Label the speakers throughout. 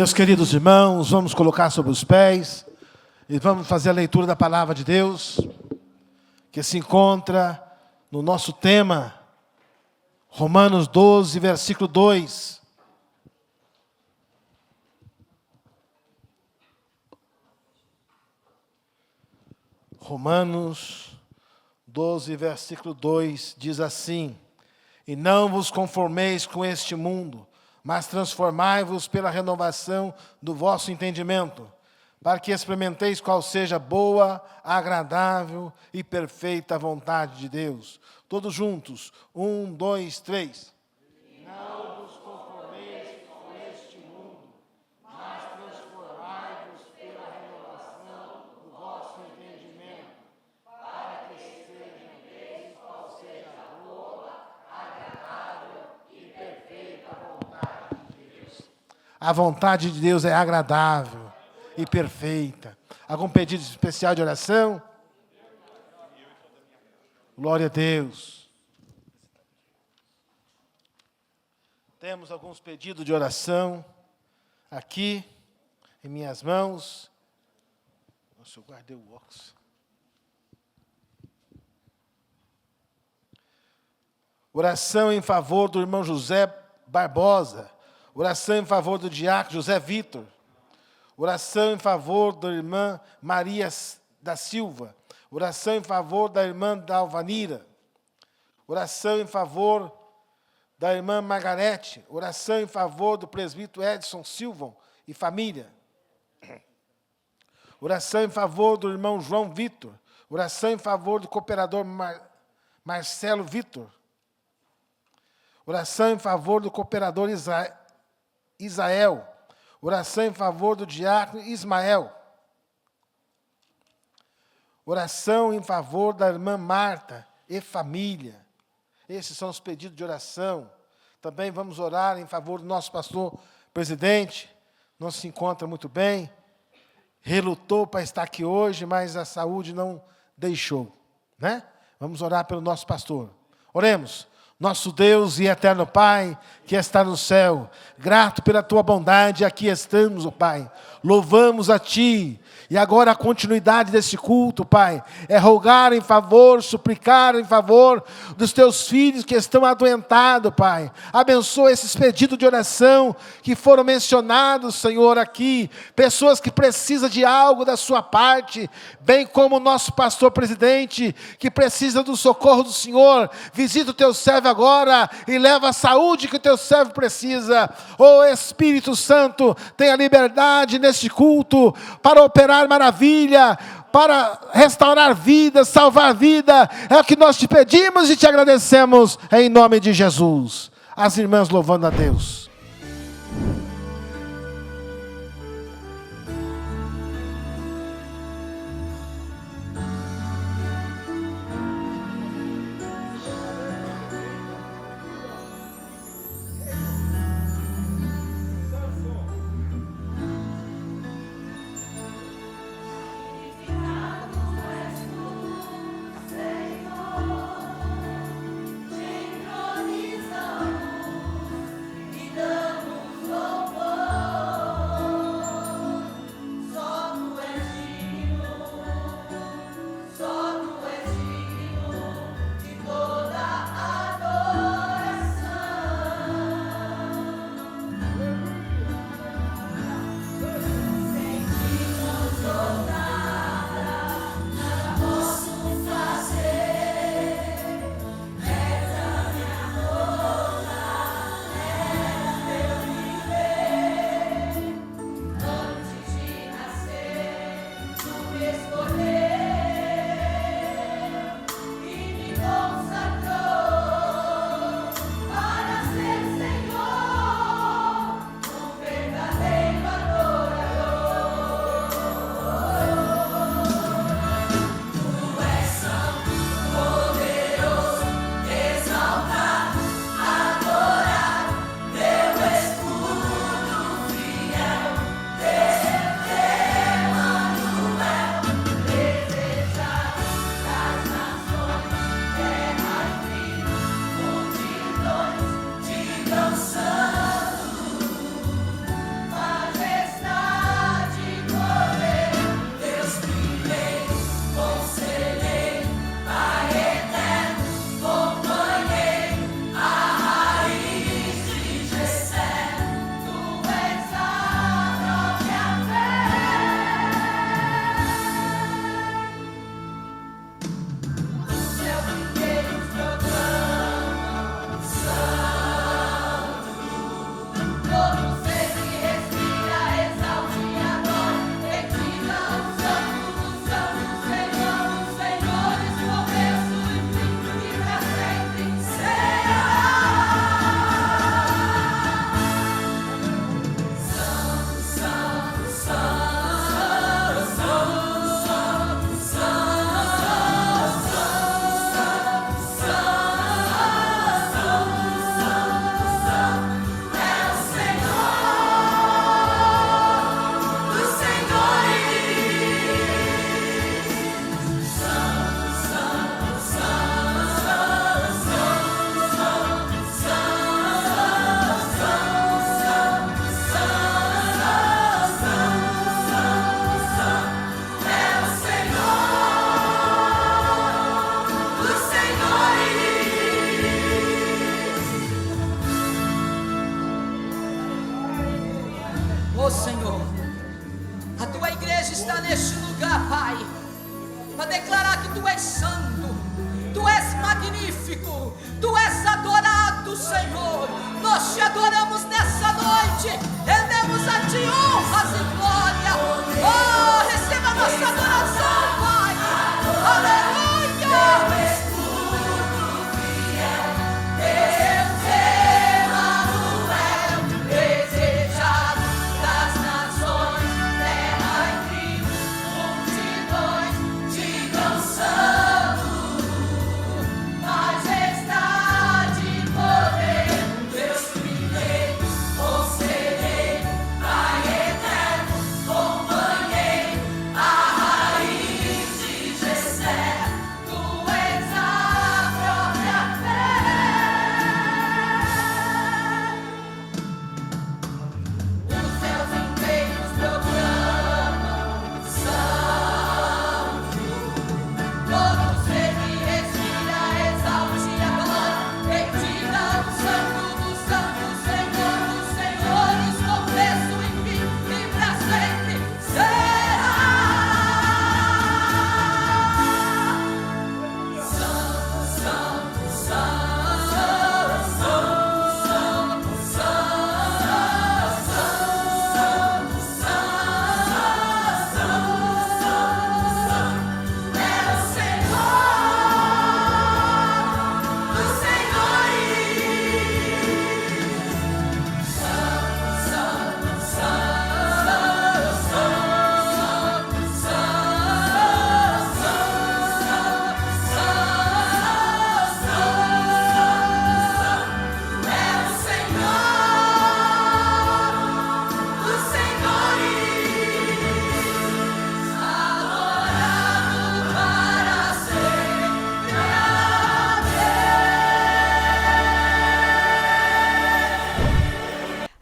Speaker 1: Meus queridos irmãos, vamos colocar sobre os pés e vamos fazer a leitura da palavra de Deus, que se encontra no nosso tema, Romanos 12, versículo 2. Romanos 12, versículo 2, diz assim: E não vos conformeis com este mundo, mas transformai-vos pela renovação do vosso entendimento, para que experimenteis qual seja a boa, agradável e perfeita vontade de Deus. Todos juntos, 1, 2, 3. Não vos conformeis com este mundo, mas transformai-vos pela renovação do vosso entendimento, para que experimenteis qual seja a boa, agradável e perfeita vontade de Deus. A vontade de Deus é agradável e perfeita. Algum pedido especial de oração? Glória a Deus. Temos alguns pedidos de oração aqui em minhas mãos. Nossa, eu guardei o óculos. Oração em favor do irmão José Barbosa. Oração em favor do diácono José Vitor. Oração em favor da irmã Maria da Silva. Oração em favor da irmã Dalvanira. Oração em favor da irmã Margarete. Oração em favor do presbítero Edson Silva e família. Oração em favor do irmão João Vitor. Oração em favor do cooperador Marcelo Vitor. Oração em favor do cooperador Isael. Oração em favor do diácono Ismael. Oração em favor da irmã Marta e família. Esses são os pedidos de oração. Também vamos orar em favor do nosso pastor presidente. Não se encontra muito bem. Relutou para estar aqui hoje, mas a saúde não deixou, né? Vamos orar pelo nosso pastor. Oremos. Nosso Deus e eterno Pai, que está no céu, grato pela Tua bondade, aqui estamos, ó Pai. Louvamos a Ti. E agora a continuidade desse culto, Pai, é rogar em favor, suplicar em favor dos Teus filhos que estão adoentados, Pai. Abençoa esses pedidos de oração que foram mencionados, Senhor, aqui. Pessoas que precisam de algo da Sua parte, bem como o nosso pastor presidente, que precisa do socorro do Senhor. Visita o Teu servo agora e leva a saúde que o Teu servo precisa. Ó Espírito Santo, tenha liberdade neste culto para operar maravilha, para restaurar vida, salvar vida. É o que nós te pedimos e te agradecemos em nome de Jesus. As irmãs louvando a Deus.
Speaker 2: Te entronizamos e que Tu és santo, Tu és magnífico, Tu és adorado, Senhor. Nós Te adoramos nessa noite, rendemos a Ti honras e glória. Oh, receba a nossa adoração, Pai. Aleluia.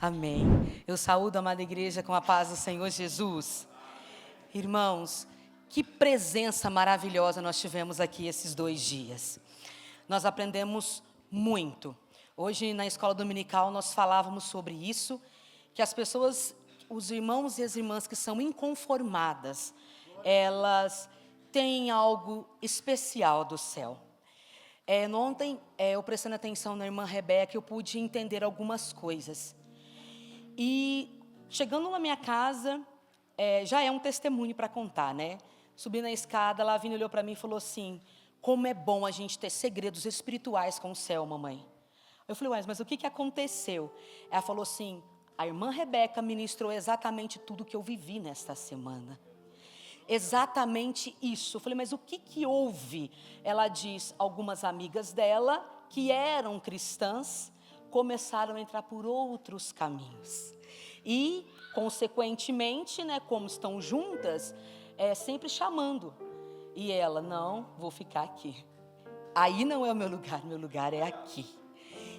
Speaker 2: Amém. Eu saúdo a amada igreja com a paz do Senhor Jesus. Irmãos, que presença maravilhosa nós tivemos aqui esses 2 dias. Nós aprendemos muito. Hoje na escola dominical nós falávamos sobre isso, que as pessoas, os irmãos e as irmãs que são inconformadas, elas têm algo especial do céu. Ontem, eu prestando atenção na irmã Rebeca, eu pude entender algumas coisas. E chegando na minha casa, já é um testemunho para contar, né? Subi na escada, a Lavínia olhou para mim e falou assim: como é bom a gente ter segredos espirituais com o céu, mamãe. Eu falei, mas o que aconteceu? Ela falou assim: a irmã Rebeca ministrou exatamente tudo que eu vivi nesta semana. Exatamente isso. Eu falei, mas o que houve? Ela diz, algumas amigas dela, que eram cristãs, começaram a entrar por outros caminhos. E, consequentemente, né, como estão juntas, sempre chamando. E ela, não, vou ficar aqui. Aí não é o meu lugar é aqui.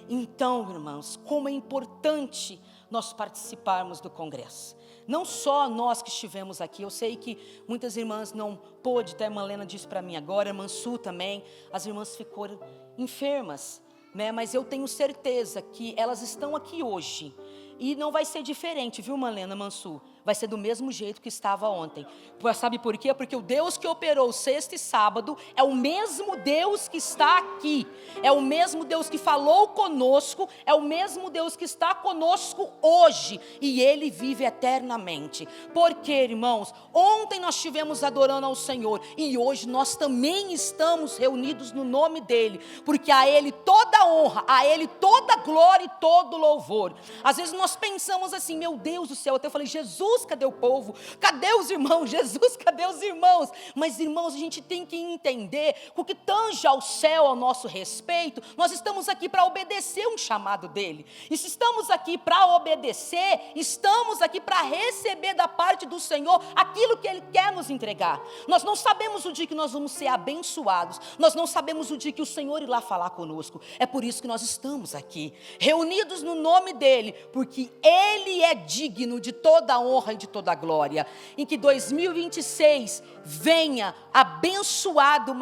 Speaker 2: Então, irmãos, como é importante nós participarmos do congresso. Não só nós que estivemos aqui, eu sei que muitas irmãs não pôde, até a irmã Helena disse para mim agora, a irmã Su também, as irmãs ficaram enfermas, né? Mas eu tenho certeza que elas estão aqui hoje. E não vai ser diferente, viu, Malena Mansu? Vai ser do mesmo jeito que estava ontem. Sabe por quê? Porque o Deus que operou sexta e sábado é o mesmo Deus que está aqui. É o mesmo Deus que falou conosco, é o mesmo Deus que está conosco hoje. E Ele vive eternamente. Porque, irmãos, ontem nós estivemos adorando ao Senhor e hoje nós também estamos reunidos no nome dEle. Porque a Ele toda honra, a Ele toda glória e todo louvor. Às vezes nós pensamos assim, meu Deus do céu, até eu falei, Jesus, cadê o povo? Cadê os irmãos? Jesus, cadê os irmãos? Mas, irmãos, a gente tem que entender que o que tange ao céu ao nosso respeito, nós estamos aqui para obedecer um chamado dele. E se estamos aqui para obedecer, estamos aqui para receber da parte do Senhor aquilo que Ele quer nos entregar. Nós não sabemos o dia que nós vamos ser abençoados, nós não sabemos o dia que o Senhor irá falar conosco. É por isso que nós estamos aqui, reunidos no nome dEle, porque Ele é digno de toda a honra honra e de toda a glória. Em que 2026 venha abençoado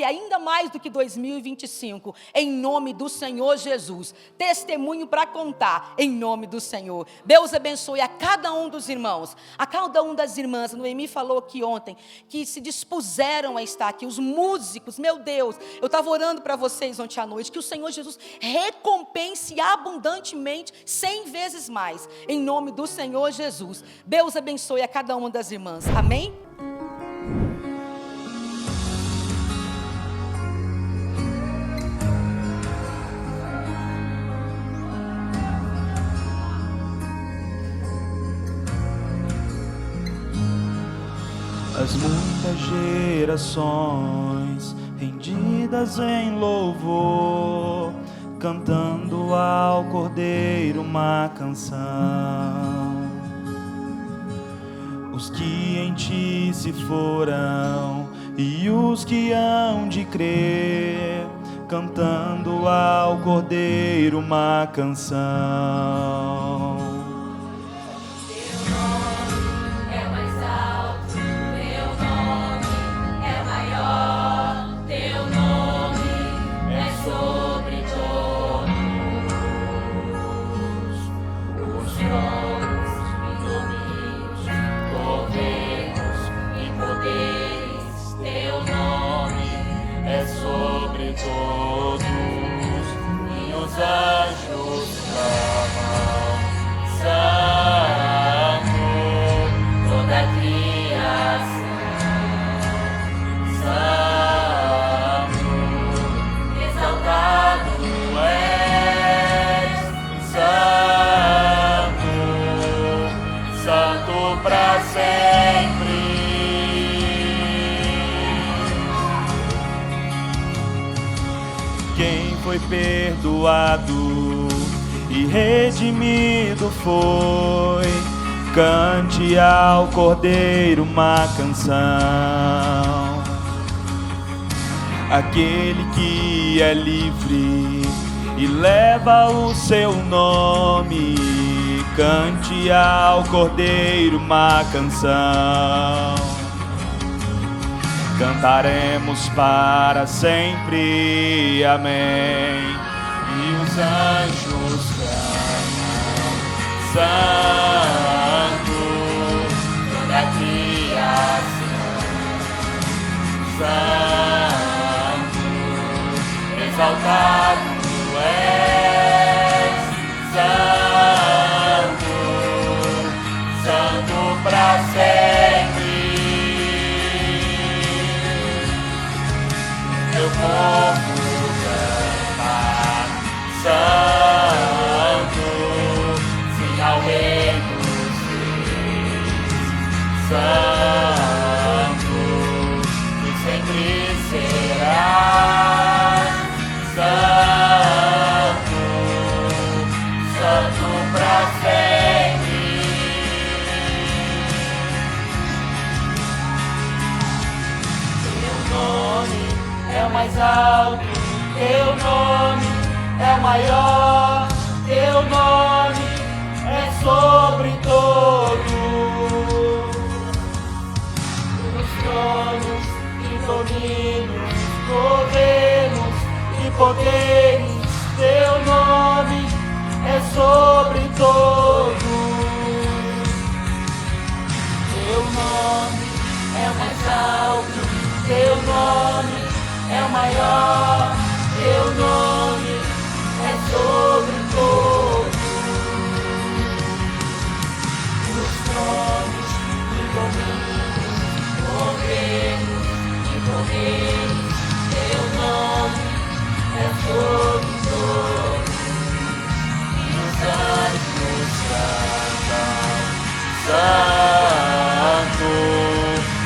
Speaker 2: ainda mais do que 2025, em nome do Senhor Jesus. Testemunho para contar, em nome do Senhor. Deus abençoe a cada um dos irmãos, a cada uma das irmãs. A Noemi falou aqui ontem, que se dispuseram a estar aqui, os músicos, meu Deus, eu estava orando para vocês ontem à noite, que o Senhor Jesus recompense abundantemente, 100 vezes mais, em nome do Senhor Jesus. Deus abençoe a cada uma das irmãs, amém?
Speaker 3: As muitas gerações rendidas em louvor, cantando ao Cordeiro uma canção. Os que em ti se foram e os que hão de crer, cantando ao Cordeiro uma canção.
Speaker 4: Os anjos clamam, Santo, toda a criação, Santo, exaltado és, Santo, Santo para sempre.
Speaker 3: Quem foi perdoado e redimido foi, cante ao Cordeiro uma canção. Aquele que é livre e leva o seu nome, cante ao Cordeiro uma canção. Cantaremos para sempre, amém. E os anjos clamam, Santo, toda a criação, Santo, exaltado és, Santo, Santo para sempre. Meu povo canta, Santo, sim ao Rei dos Reis, Santo, tu sempre serás, Santo, Santo pra sempre. Teu nome é o mais alto, teu nome é o maior, teu nome é sobre todos os tronos e domínios, governos e poderes, teu nome é sobre todos. Teu nome é o mais alto, teu nome é o maior, teu nome é sobre todos os tronos e domínios, governos e poderes, teu nome é sobre todos. E os anjos cantam, Santo,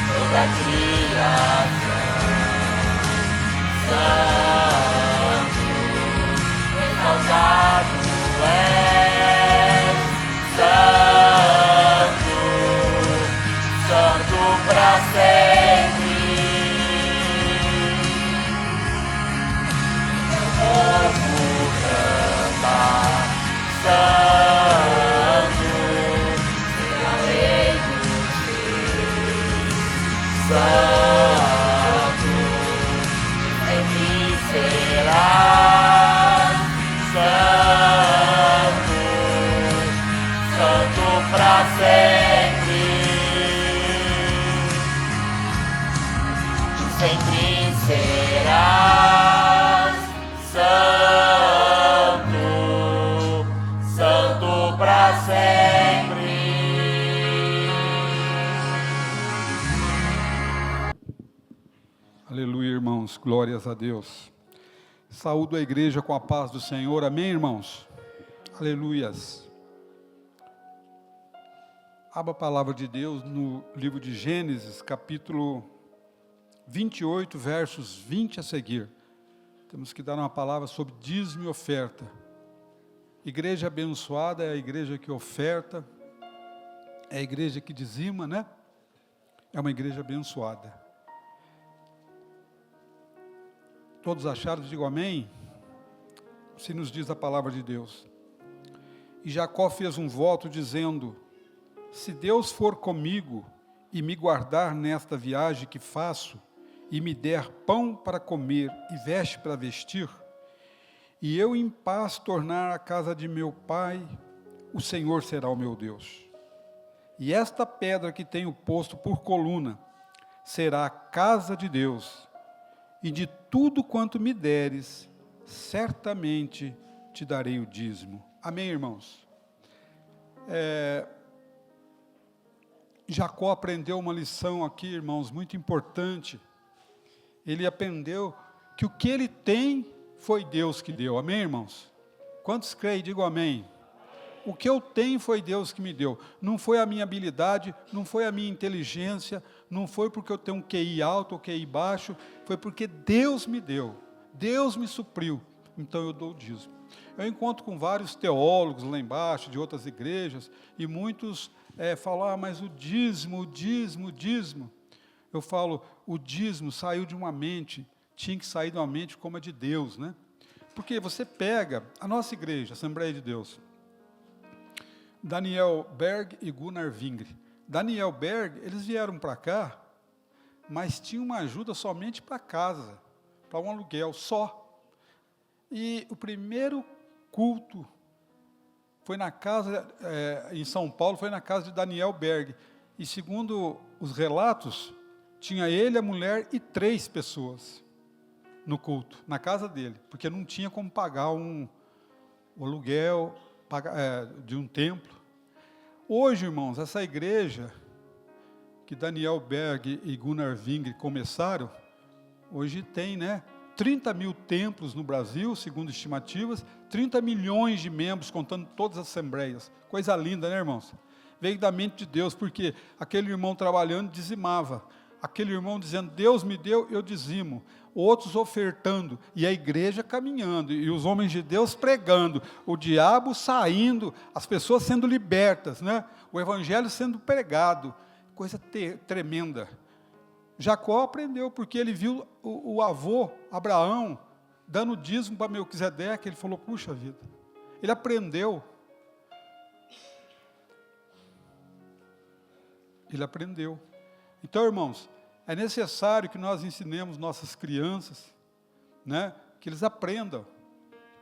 Speaker 3: toda a criação, Santo,
Speaker 5: glórias a Deus. Saúdo a igreja com a paz do Senhor, amém, irmãos? Aleluias. Abra a palavra de Deus no livro de Gênesis, capítulo 28, versos 20 a seguir. Temos que dar uma palavra sobre dízimo e oferta. Igreja abençoada é a igreja que oferta, é a igreja que dizima, né? É uma igreja abençoada. Todos acharam? Digam amém? Se nos diz a palavra de Deus. E Jacó fez um voto dizendo: se Deus for comigo e me guardar nesta viagem que faço, e me der pão para comer e veste para vestir, e eu em paz tornar a casa de meu pai, o Senhor será o meu Deus. E esta pedra que tenho posto por coluna será a casa de Deus, e de tudo quanto me deres, certamente te darei o dízimo. Amém, irmãos? Jacó aprendeu uma lição aqui, irmãos, muito importante. Ele aprendeu que o que ele tem foi Deus que deu. Amém, irmãos? Quantos creem? Digam amém. O que eu tenho foi Deus que me deu. Não foi a minha habilidade, não foi a minha inteligência, não foi porque eu tenho um QI alto ou QI baixo, foi porque Deus me deu. Deus me supriu. Então eu dou o dízimo. Eu encontro com vários teólogos lá embaixo, de outras igrejas, e muitos falam, mas o dízimo. Eu falo, o dízimo saiu de uma mente, tinha que sair de uma mente como a de Deus, né? Porque você pega a nossa igreja, Assembleia de Deus, Daniel Berg e Gunnar Vingre. Daniel Berg, eles vieram para cá, mas tinham uma ajuda somente para casa, para um aluguel só. E o primeiro culto foi na casa, em São Paulo, foi na casa de Daniel Berg. E segundo os relatos, tinha ele, a mulher e 3 pessoas no culto, na casa dele, porque não tinha como pagar o aluguel de um templo. Hoje, irmãos, essa igreja que Daniel Berg e Gunnar Vingre começaram, hoje tem, 30 mil templos no Brasil, segundo estimativas, 30 milhões de membros, contando todas as assembleias. Coisa linda, né, irmãos? Veio da mente de Deus, porque aquele irmão trabalhando dizimava, aquele irmão dizendo, Deus me deu, eu dizimo, outros ofertando, e a igreja caminhando, e os homens de Deus pregando, o diabo saindo, as pessoas sendo libertas, o evangelho sendo pregado, coisa tremenda. Jacó aprendeu, porque ele viu o avô, Abraão, dando dízimo para Melquisedeque, ele falou, puxa vida, ele aprendeu. Ele aprendeu. Então, irmãos, é necessário que nós ensinemos nossas crianças, que eles aprendam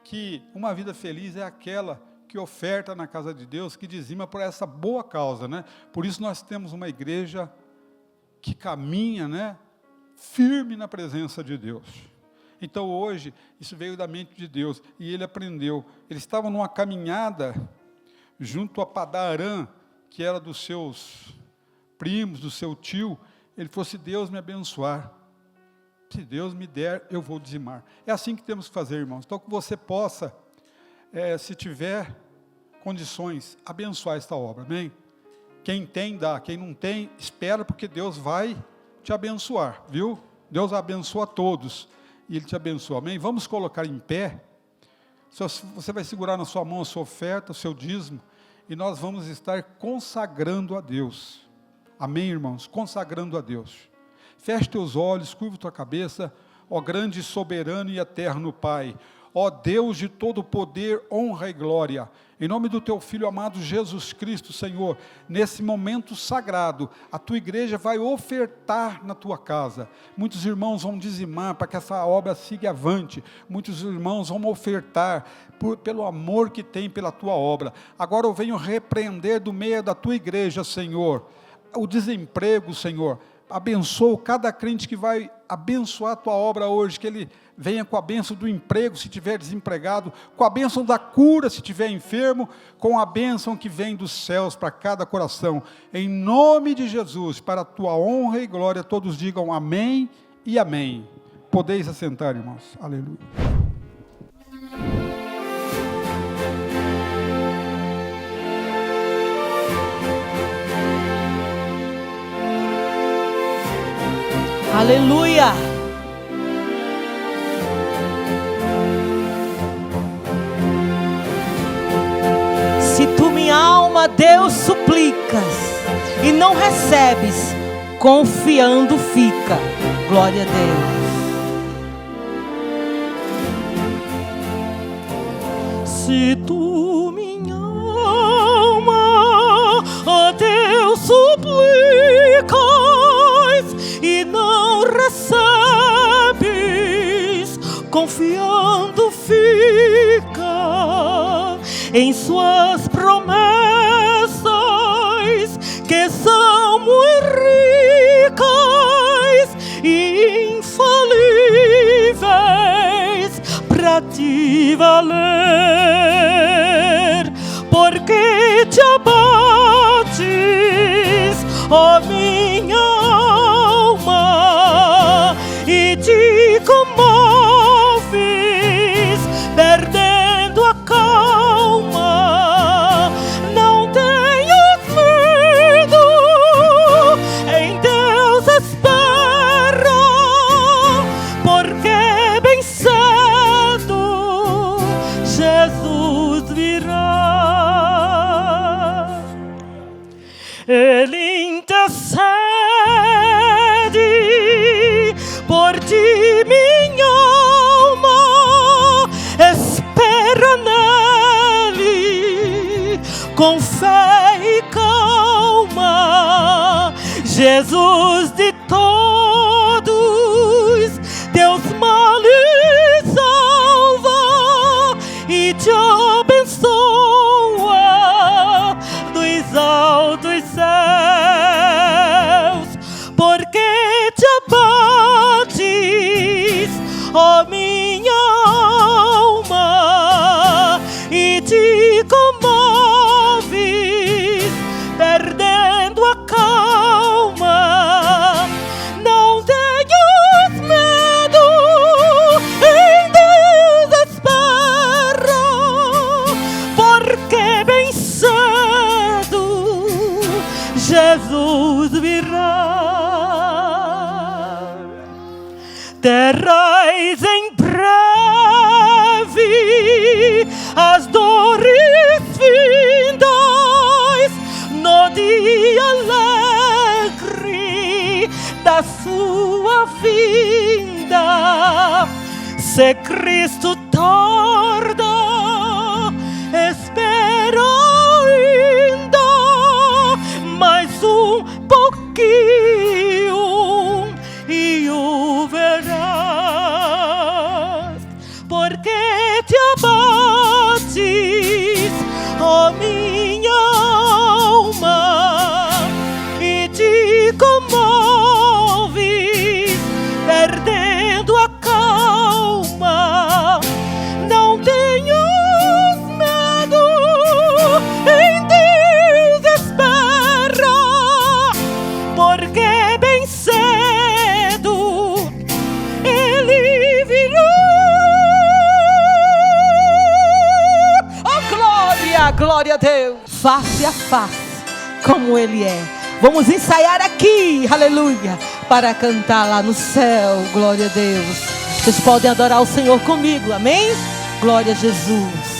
Speaker 5: que uma vida feliz é aquela que oferta na casa de Deus, que dizima por essa boa causa, Por isso nós temos uma igreja que caminha, firme na presença de Deus. Então hoje, isso veio da mente de Deus, e ele aprendeu. Ele estava numa caminhada, junto a Padarã, que era dos seus primos, do seu tio. Ele falou, se Deus me abençoar, se Deus me der, eu vou dizimar. É assim que temos que fazer, irmãos. Então que você possa, se tiver condições, abençoar esta obra, amém? Quem tem, dá. Quem não tem, espera, porque Deus vai te abençoar, viu? Deus abençoa a todos, e Ele te abençoa, amém? Vamos colocar em pé. Você vai segurar na sua mão a sua oferta, o seu dízimo, e nós vamos estar consagrando a Deus. Amém, irmãos? Consagrando a Deus. Feche teus olhos, curva tua cabeça, ó grande, soberano e eterno Pai, ó Deus de todo poder, honra e glória, em nome do teu Filho amado Jesus Cristo, Senhor, nesse momento sagrado, a tua igreja vai ofertar na tua casa. Muitos irmãos vão dizimar para que essa obra siga avante. Muitos irmãos vão ofertar pelo amor que tem pela tua obra. Agora eu venho repreender do meio da tua igreja, Senhor, o desemprego, Senhor. Abençoa cada crente que vai abençoar a tua obra hoje, que ele venha com a bênção do emprego, se estiver desempregado, com a bênção da cura, se estiver enfermo, com a bênção que vem dos céus para cada coração, em nome de Jesus, para a tua honra e glória, todos digam amém e amém. Podeis assentar, irmãos. Aleluia.
Speaker 2: Aleluia. Se tu, minha alma, Deus suplicas e não recebes, confiando fica. Glória a Deus. Se tu, minha alma, a Deus suplicas e não recebes, confiando fica em suas promessas, que são muito ricas e infalíveis para te valer. Porque te abates, ó minha alma, e te comoves, perdendo a calma. Não tenhas medo, em Deus espera, porque bem cedo Jesus virá. Ele intercede por ti, minha alma, espera nele com fé e calma. Jesus de todos teus males salva e te abençoa dos altos céus. Porque te abates, ó minha alma, e te comoves, perdendo a calma. Não tenhas medo, em Deus espera, porque bem cedo Jesus virá. Terás em breve as dores vindas no dia alegre da sua vinda. Se Cristo tarda, espera ainda mais um pouquinho e o verás. Porque te abates, ó minha alma, e te comoves, perdendo a calma. Não tenhas medo, em Deus espera, porque bem cedo Ele virá. Oh, glória, glória a Deus. Face a face, como Ele é. Vamos ensaiar aqui, aleluia, para cantar lá no céu. Glória a Deus. Vocês podem adorar o Senhor comigo, amém? Glória a Jesus.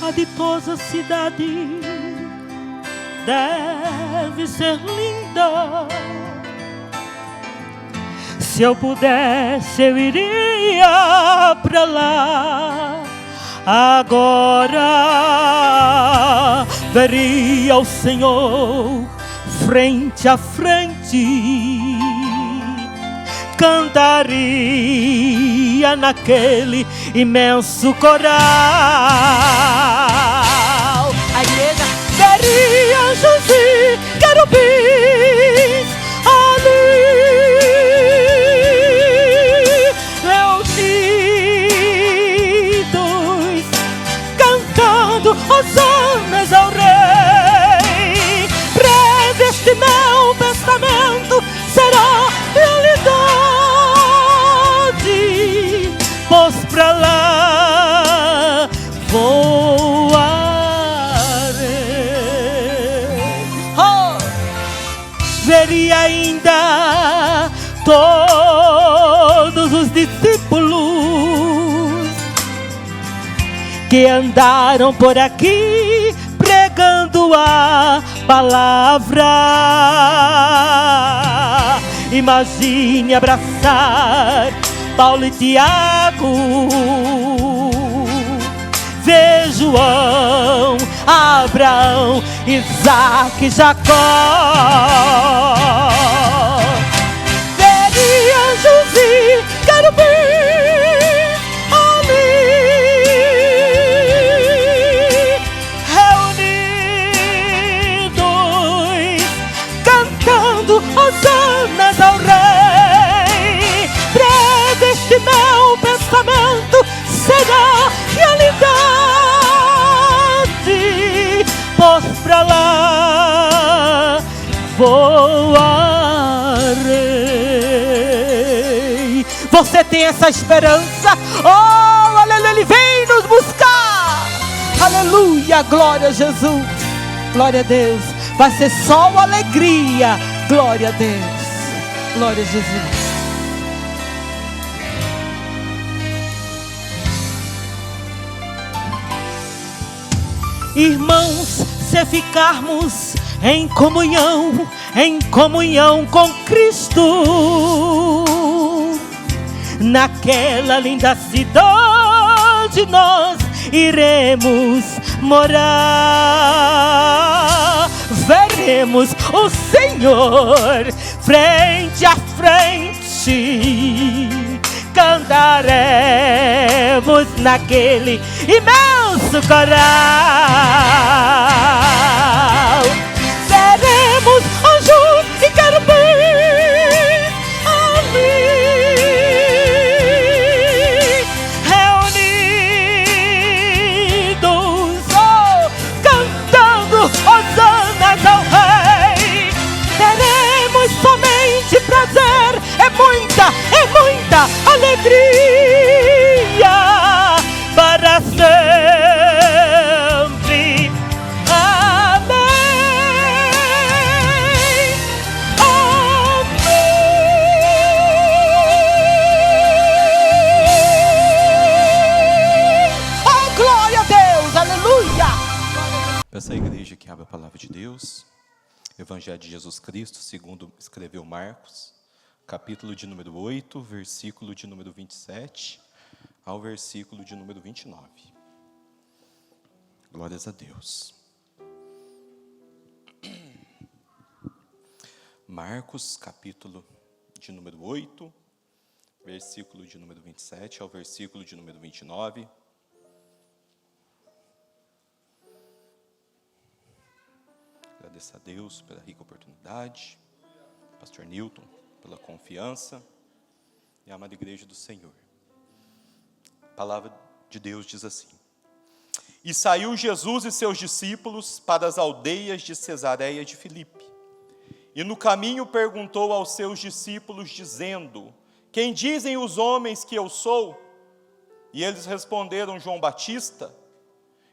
Speaker 2: A ditosa cidade deve ser linda. Se eu pudesse, eu iria pra lá. Agora veria o Senhor frente a frente, cantaria naquele imenso coral. A igreja veria anjos e querubins ali. Leonido
Speaker 3: que andaram por aqui pregando a palavra. Imagine abraçar Paulo e Tiago, ver João, Abraão, Isaac e Jacó. Ver anjos e querubins ali, reunidos, cantando hosanas ao Rei. Breve este meu pensamento será realidade, pois pra lá voarei. Você tem essa esperança? Oh, aleluia, Ele vem nos buscar. Aleluia, glória a Jesus, glória a Deus. Vai ser só alegria, glória a Deus, glória a Jesus. Irmãos, se ficarmos em comunhão com Cristo, naquela linda cidade nós iremos morar. Veremos o Senhor frente a frente, cantaremos naquele imenso coral. Veremos anjos e querubins ali, reunidos, cantando hosanas ao Rei. Teremos somente prazer, é muita alegria para sempre. Amém, amém. Oh, glória a Deus, aleluia.
Speaker 6: Peço à igreja que abra a palavra de Deus, Evangelho de Jesus Cristo, segundo escreveu Marcos, capítulo de número 8, versículo de número 27 ao versículo de número 29. Glórias a Deus. Marcos, capítulo de número 8, versículo de número 27 ao versículo de número 29. Agradeço a Deus pela rica oportunidade, Pastor Newton, pela confiança e a amada igreja do Senhor. A palavra de Deus diz assim: E saiu Jesus e seus discípulos para as aldeias de Cesareia de Filipe. E no caminho perguntou aos seus discípulos, dizendo: Quem dizem os homens que eu sou? E eles responderam: João Batista,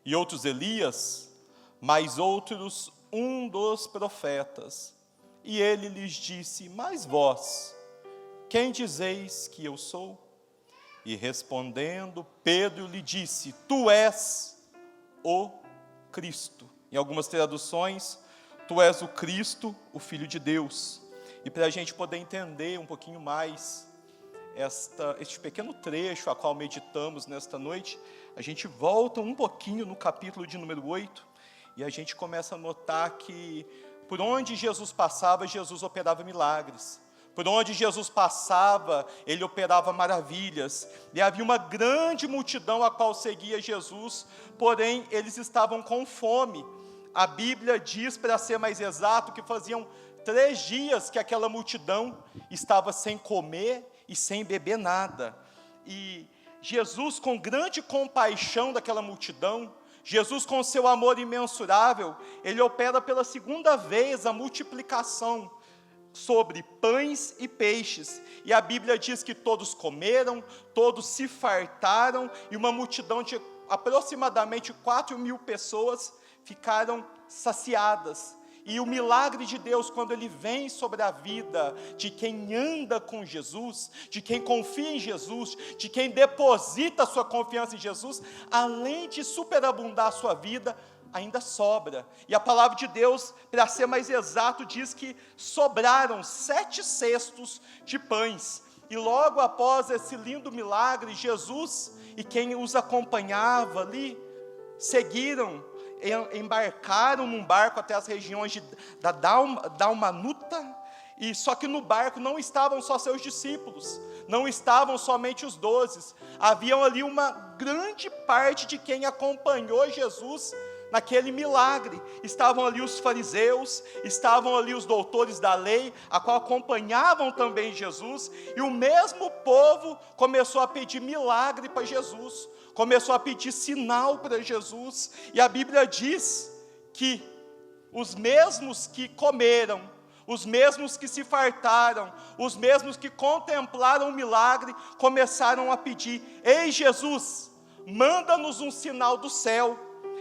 Speaker 6: e outros Elias, mas outros um dos profetas. E ele lhes disse: Mas vós, quem dizeis que eu sou? E respondendo, Pedro lhe disse: Tu és o Cristo. Em algumas traduções, Tu és o Cristo, o Filho de Deus. E para a gente poder entender um pouquinho mais este pequeno trecho a qual meditamos nesta noite, a gente volta um pouquinho no capítulo de número 8, e a gente começa a notar que por onde Jesus passava, Jesus operava milagres. Por onde Jesus passava, Ele operava maravilhas. E havia uma grande multidão a qual seguia Jesus, porém eles estavam com fome. A Bíblia diz, para ser mais exato, que faziam 3 dias que aquela multidão estava sem comer e sem beber nada. E Jesus, com grande compaixão daquela multidão, Jesus, com seu amor imensurável, Ele opera pela segunda vez a multiplicação sobre pães e peixes. E a Bíblia diz que todos comeram, todos se fartaram, e uma multidão de aproximadamente 4.000 pessoas ficaram saciadas. E o milagre de Deus, quando ele vem sobre a vida de quem anda com Jesus, de quem confia em Jesus, de quem deposita a sua confiança em Jesus, além de superabundar a sua vida, ainda sobra. E a palavra de Deus, para ser mais exato, diz que sobraram 7 cestos de pães. E logo após esse lindo milagre, Jesus e quem os acompanhava ali, embarcaram num barco até as regiões da Dalmanuta, e só que no barco não estavam só seus discípulos, não estavam somente os 12, haviam ali uma grande parte de quem acompanhou Jesus naquele milagre. Estavam ali os fariseus, estavam ali os doutores da lei, a qual acompanhavam também Jesus, e o mesmo povo começou a pedir milagre para Jesus, começou a pedir sinal para Jesus, e a Bíblia diz que os mesmos que comeram, os mesmos que se fartaram, os mesmos que contemplaram o milagre, começaram a pedir: ei Jesus, manda-nos um sinal do céu.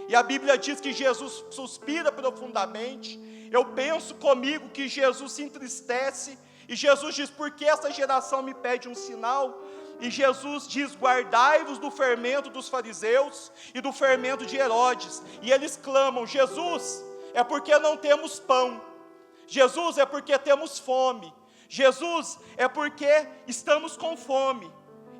Speaker 6: E a Bíblia diz que Jesus suspira profundamente. Eu penso comigo que Jesus se entristece, e Jesus diz: por que essa geração me pede um sinal? E Jesus diz: guardai-vos do fermento dos fariseus e do fermento de Herodes. E eles clamam: Jesus, é porque não temos pão. Jesus, é porque temos fome. Jesus, é porque estamos com fome.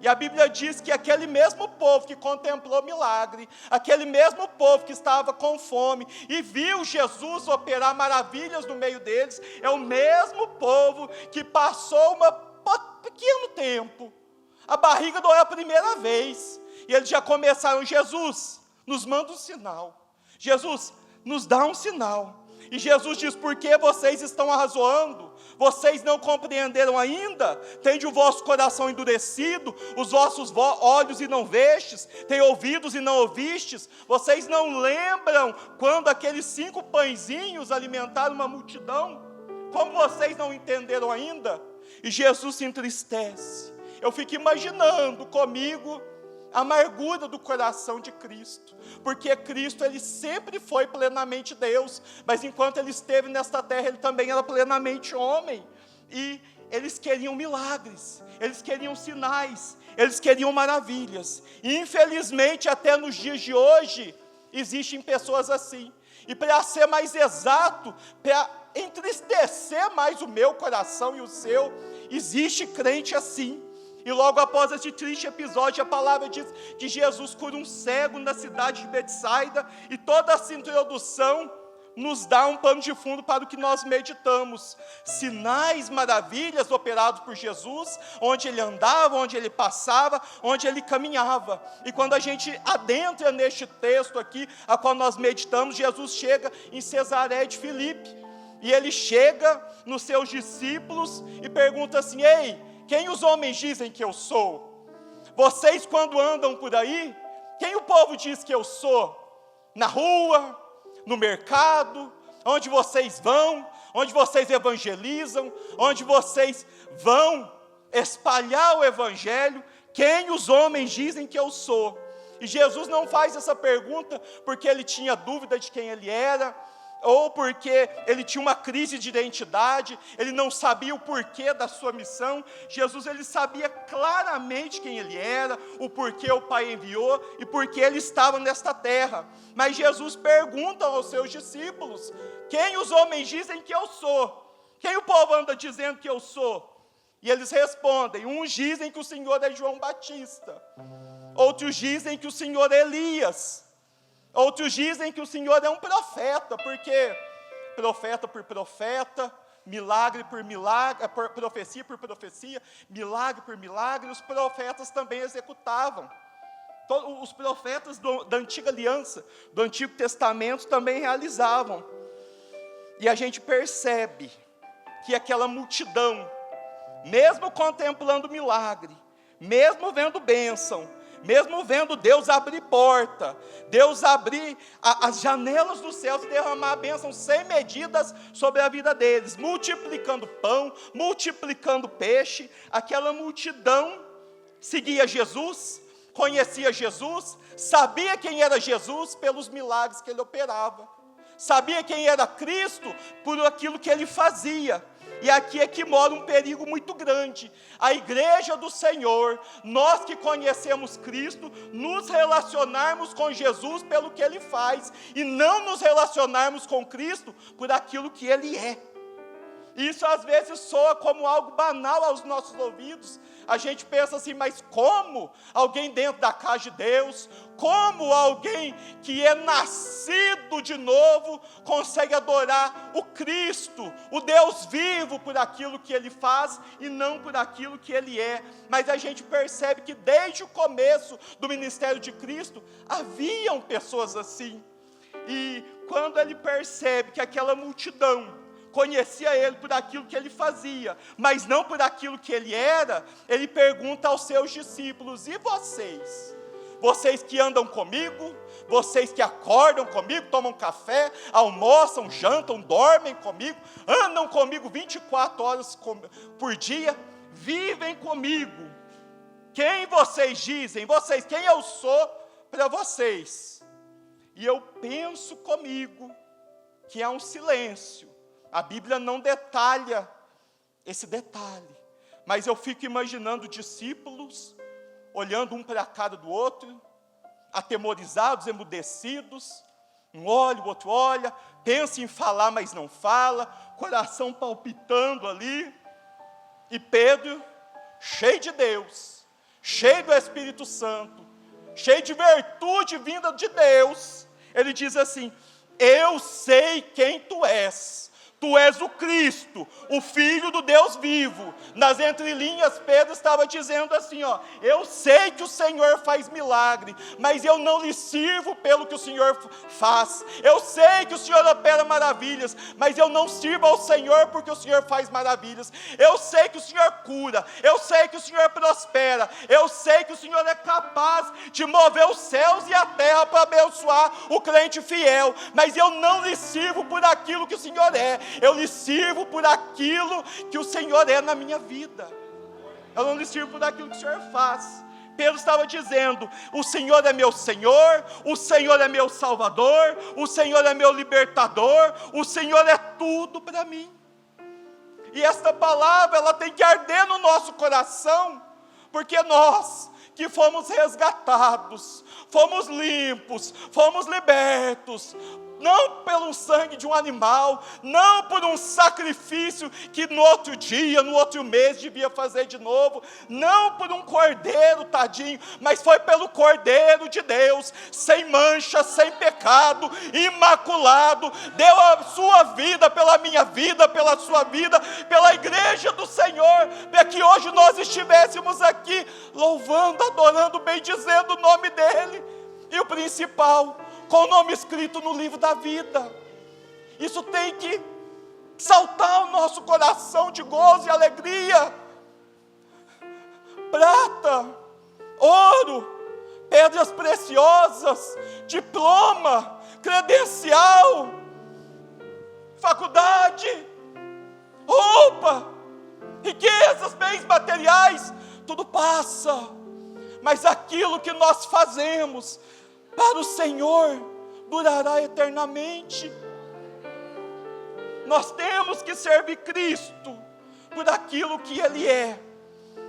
Speaker 6: E a Bíblia diz que aquele mesmo povo que contemplou o milagre, aquele mesmo povo que estava com fome e viu Jesus operar maravilhas no meio deles, é o mesmo povo que passou um pequeno tempo. A barriga doeu a primeira vez, e eles já começaram: Jesus, nos manda um sinal. Jesus, nos dá um sinal. E Jesus diz: por que vocês estão arrazoando? Vocês não compreenderam ainda? Tende o vosso coração endurecido, os vossos olhos e não vestes, tem ouvidos e não ouvistes? Vocês não lembram quando aqueles 5 pãezinhos alimentaram uma multidão? Como vocês não entenderam ainda? E Jesus se entristece. Eu fico imaginando comigo a amargura do coração de Cristo, porque Cristo, ele sempre foi plenamente Deus, mas enquanto ele esteve nesta terra, ele também era plenamente homem, e eles queriam milagres, eles queriam sinais, eles queriam maravilhas, e infelizmente até nos dias de hoje, existem pessoas assim, e para ser mais exato, para entristecer mais o meu coração e o seu, existe crente assim. E logo após esse triste episódio, a palavra diz que Jesus cura um cego na cidade de Betsaida, e toda essa introdução nos dá um pano de fundo para o que nós meditamos. Sinais, maravilhas operados por Jesus, onde ele andava, onde ele passava, onde ele caminhava. E quando a gente adentra neste texto aqui, a qual nós meditamos, Jesus chega em Cesareia de Filipe, e ele chega nos seus discípulos e pergunta assim: ei, quem os homens dizem que eu sou? Vocês, quando andam por aí, quem o povo diz que eu sou? Na rua, no mercado, onde vocês vão, onde vocês evangelizam, onde vocês vão espalhar o evangelho, quem os homens dizem que eu sou? E Jesus não faz essa pergunta porque ele tinha dúvida de quem ele era, ou porque ele tinha uma crise de identidade, ele não sabia o porquê da sua missão. Jesus, ele sabia claramente quem ele era, o porquê o Pai enviou e porquê ele estava nesta terra. Mas Jesus pergunta aos seus discípulos: quem os homens dizem que eu sou? Quem o povo anda dizendo que eu sou? E eles respondem: uns dizem que o Senhor é João Batista, outros dizem que o Senhor é Elias, outros dizem que o Senhor é um profeta, porque profeta por profeta, milagre por milagre, profecia por profecia, milagre por milagre, os profetas também executavam. Os profetas da antiga aliança, do Antigo Testamento, também realizavam. E a gente percebe que aquela multidão, mesmo contemplando o milagre, mesmo vendo bênção, mesmo vendo Deus abrir porta, Deus abrir as janelas dos céus e derramar a bênção sem medidas sobre a vida deles, multiplicando pão, multiplicando peixe, aquela multidão seguia Jesus, conhecia Jesus, sabia quem era Jesus pelos milagres que ele operava, Sabia quem era Cristo por aquilo que ele fazia. E aqui é que mora um perigo muito grande. A igreja do Senhor, nós que conhecemos Cristo, nos relacionarmos com Jesus pelo que Ele faz, e não nos relacionarmos com Cristo por aquilo que Ele é. Isso às vezes soa como algo banal aos nossos ouvidos. A gente pensa assim, mas como alguém dentro da casa de Deus, como alguém que é nascido de novo, consegue adorar o Cristo, o Deus vivo, por aquilo que Ele faz e não por aquilo que Ele é? Mas a gente percebe que desde o começo do ministério de Cristo, haviam pessoas assim. E quando Ele percebe que aquela multidão conhecia Ele por aquilo que Ele fazia, mas não por aquilo que Ele era, Ele pergunta aos seus discípulos: e vocês? Vocês que andam comigo, vocês que acordam comigo, tomam café, almoçam, jantam, dormem comigo, andam comigo 24 horas por dia, vivem comigo. Quem vocês dizem? Vocês, quem eu sou para vocês? E eu penso comigo que há um silêncio. A Bíblia não detalha esse detalhe, mas eu fico imaginando discípulos olhando um para a cara do outro, atemorizados, emudecidos, um olha, o outro olha, pensa em falar, mas não fala, coração palpitando ali. E Pedro, cheio de Deus, cheio do Espírito Santo, cheio de virtude vinda de Deus, ele diz assim: eu sei quem tu és. Tu és o Cristo, o Filho do Deus vivo. Nas entrelinhas, Pedro estava dizendo assim, eu sei que o Senhor faz milagre, mas eu não lhe sirvo pelo que o Senhor faz. Eu sei que o Senhor opera maravilhas, mas eu não sirvo ao Senhor porque o Senhor faz maravilhas. Eu sei que o Senhor cura, eu sei que o Senhor prospera, eu sei que o Senhor é capaz de mover os céus e a terra para abençoar o crente fiel, mas eu não lhe sirvo por aquilo que o Senhor é. Eu lhe sirvo por aquilo que o Senhor é na minha vida. Eu não lhe sirvo por aquilo que o Senhor faz. Pedro estava dizendo: o Senhor é meu Senhor, o Senhor é meu Salvador, o Senhor é meu libertador, o Senhor é tudo para mim. E esta palavra, ela tem que arder no nosso coração, porque nós que fomos resgatados, fomos limpos, fomos libertos, não pelo sangue de um animal, não por um sacrifício que no outro dia, no outro mês devia fazer de novo, não por um cordeiro tadinho, mas foi pelo Cordeiro de Deus, sem mancha, sem pecado, imaculado, deu a sua vida pela minha vida, pela sua vida, pela igreja do Senhor, para que hoje nós estivéssemos aqui louvando, adorando, bendizendo o nome dEle, e o principal, com o nome escrito no livro da vida. Isso tem que saltar o nosso coração de gozo e alegria. Prata, ouro, pedras preciosas, diploma, credencial, faculdade, roupa, riquezas, bens materiais, tudo passa, mas aquilo que nós fazemos para o Senhor durará eternamente. Nós temos que servir Cristo por aquilo que Ele é.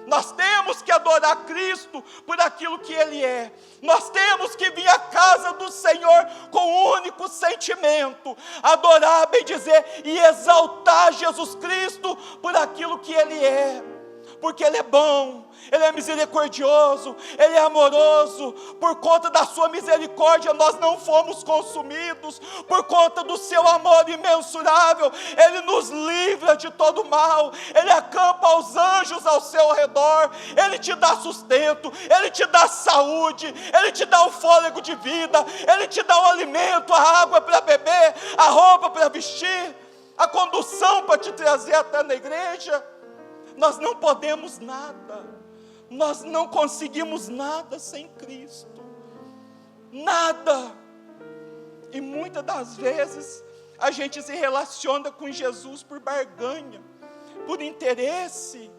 Speaker 6: Nós temos que adorar Cristo por aquilo que Ele é. Nós temos que vir à casa do Senhor com um único sentimento: adorar, bendizer e exaltar Jesus Cristo por aquilo que Ele é. Porque Ele é bom, Ele é misericordioso, Ele é amoroso. Por conta da sua misericórdia nós não fomos consumidos. Por conta do seu amor imensurável, Ele nos livra de todo mal. Ele acampa os anjos ao seu redor. Ele te dá sustento, Ele te dá saúde, Ele te dá o fôlego de vida, Ele te dá o alimento, a água para beber, a roupa para vestir, a condução para te trazer até na igreja. Nós não podemos nada, nós não conseguimos nada sem Cristo, nada. E muitas das vezes a gente se relaciona com Jesus por barganha, por interesse,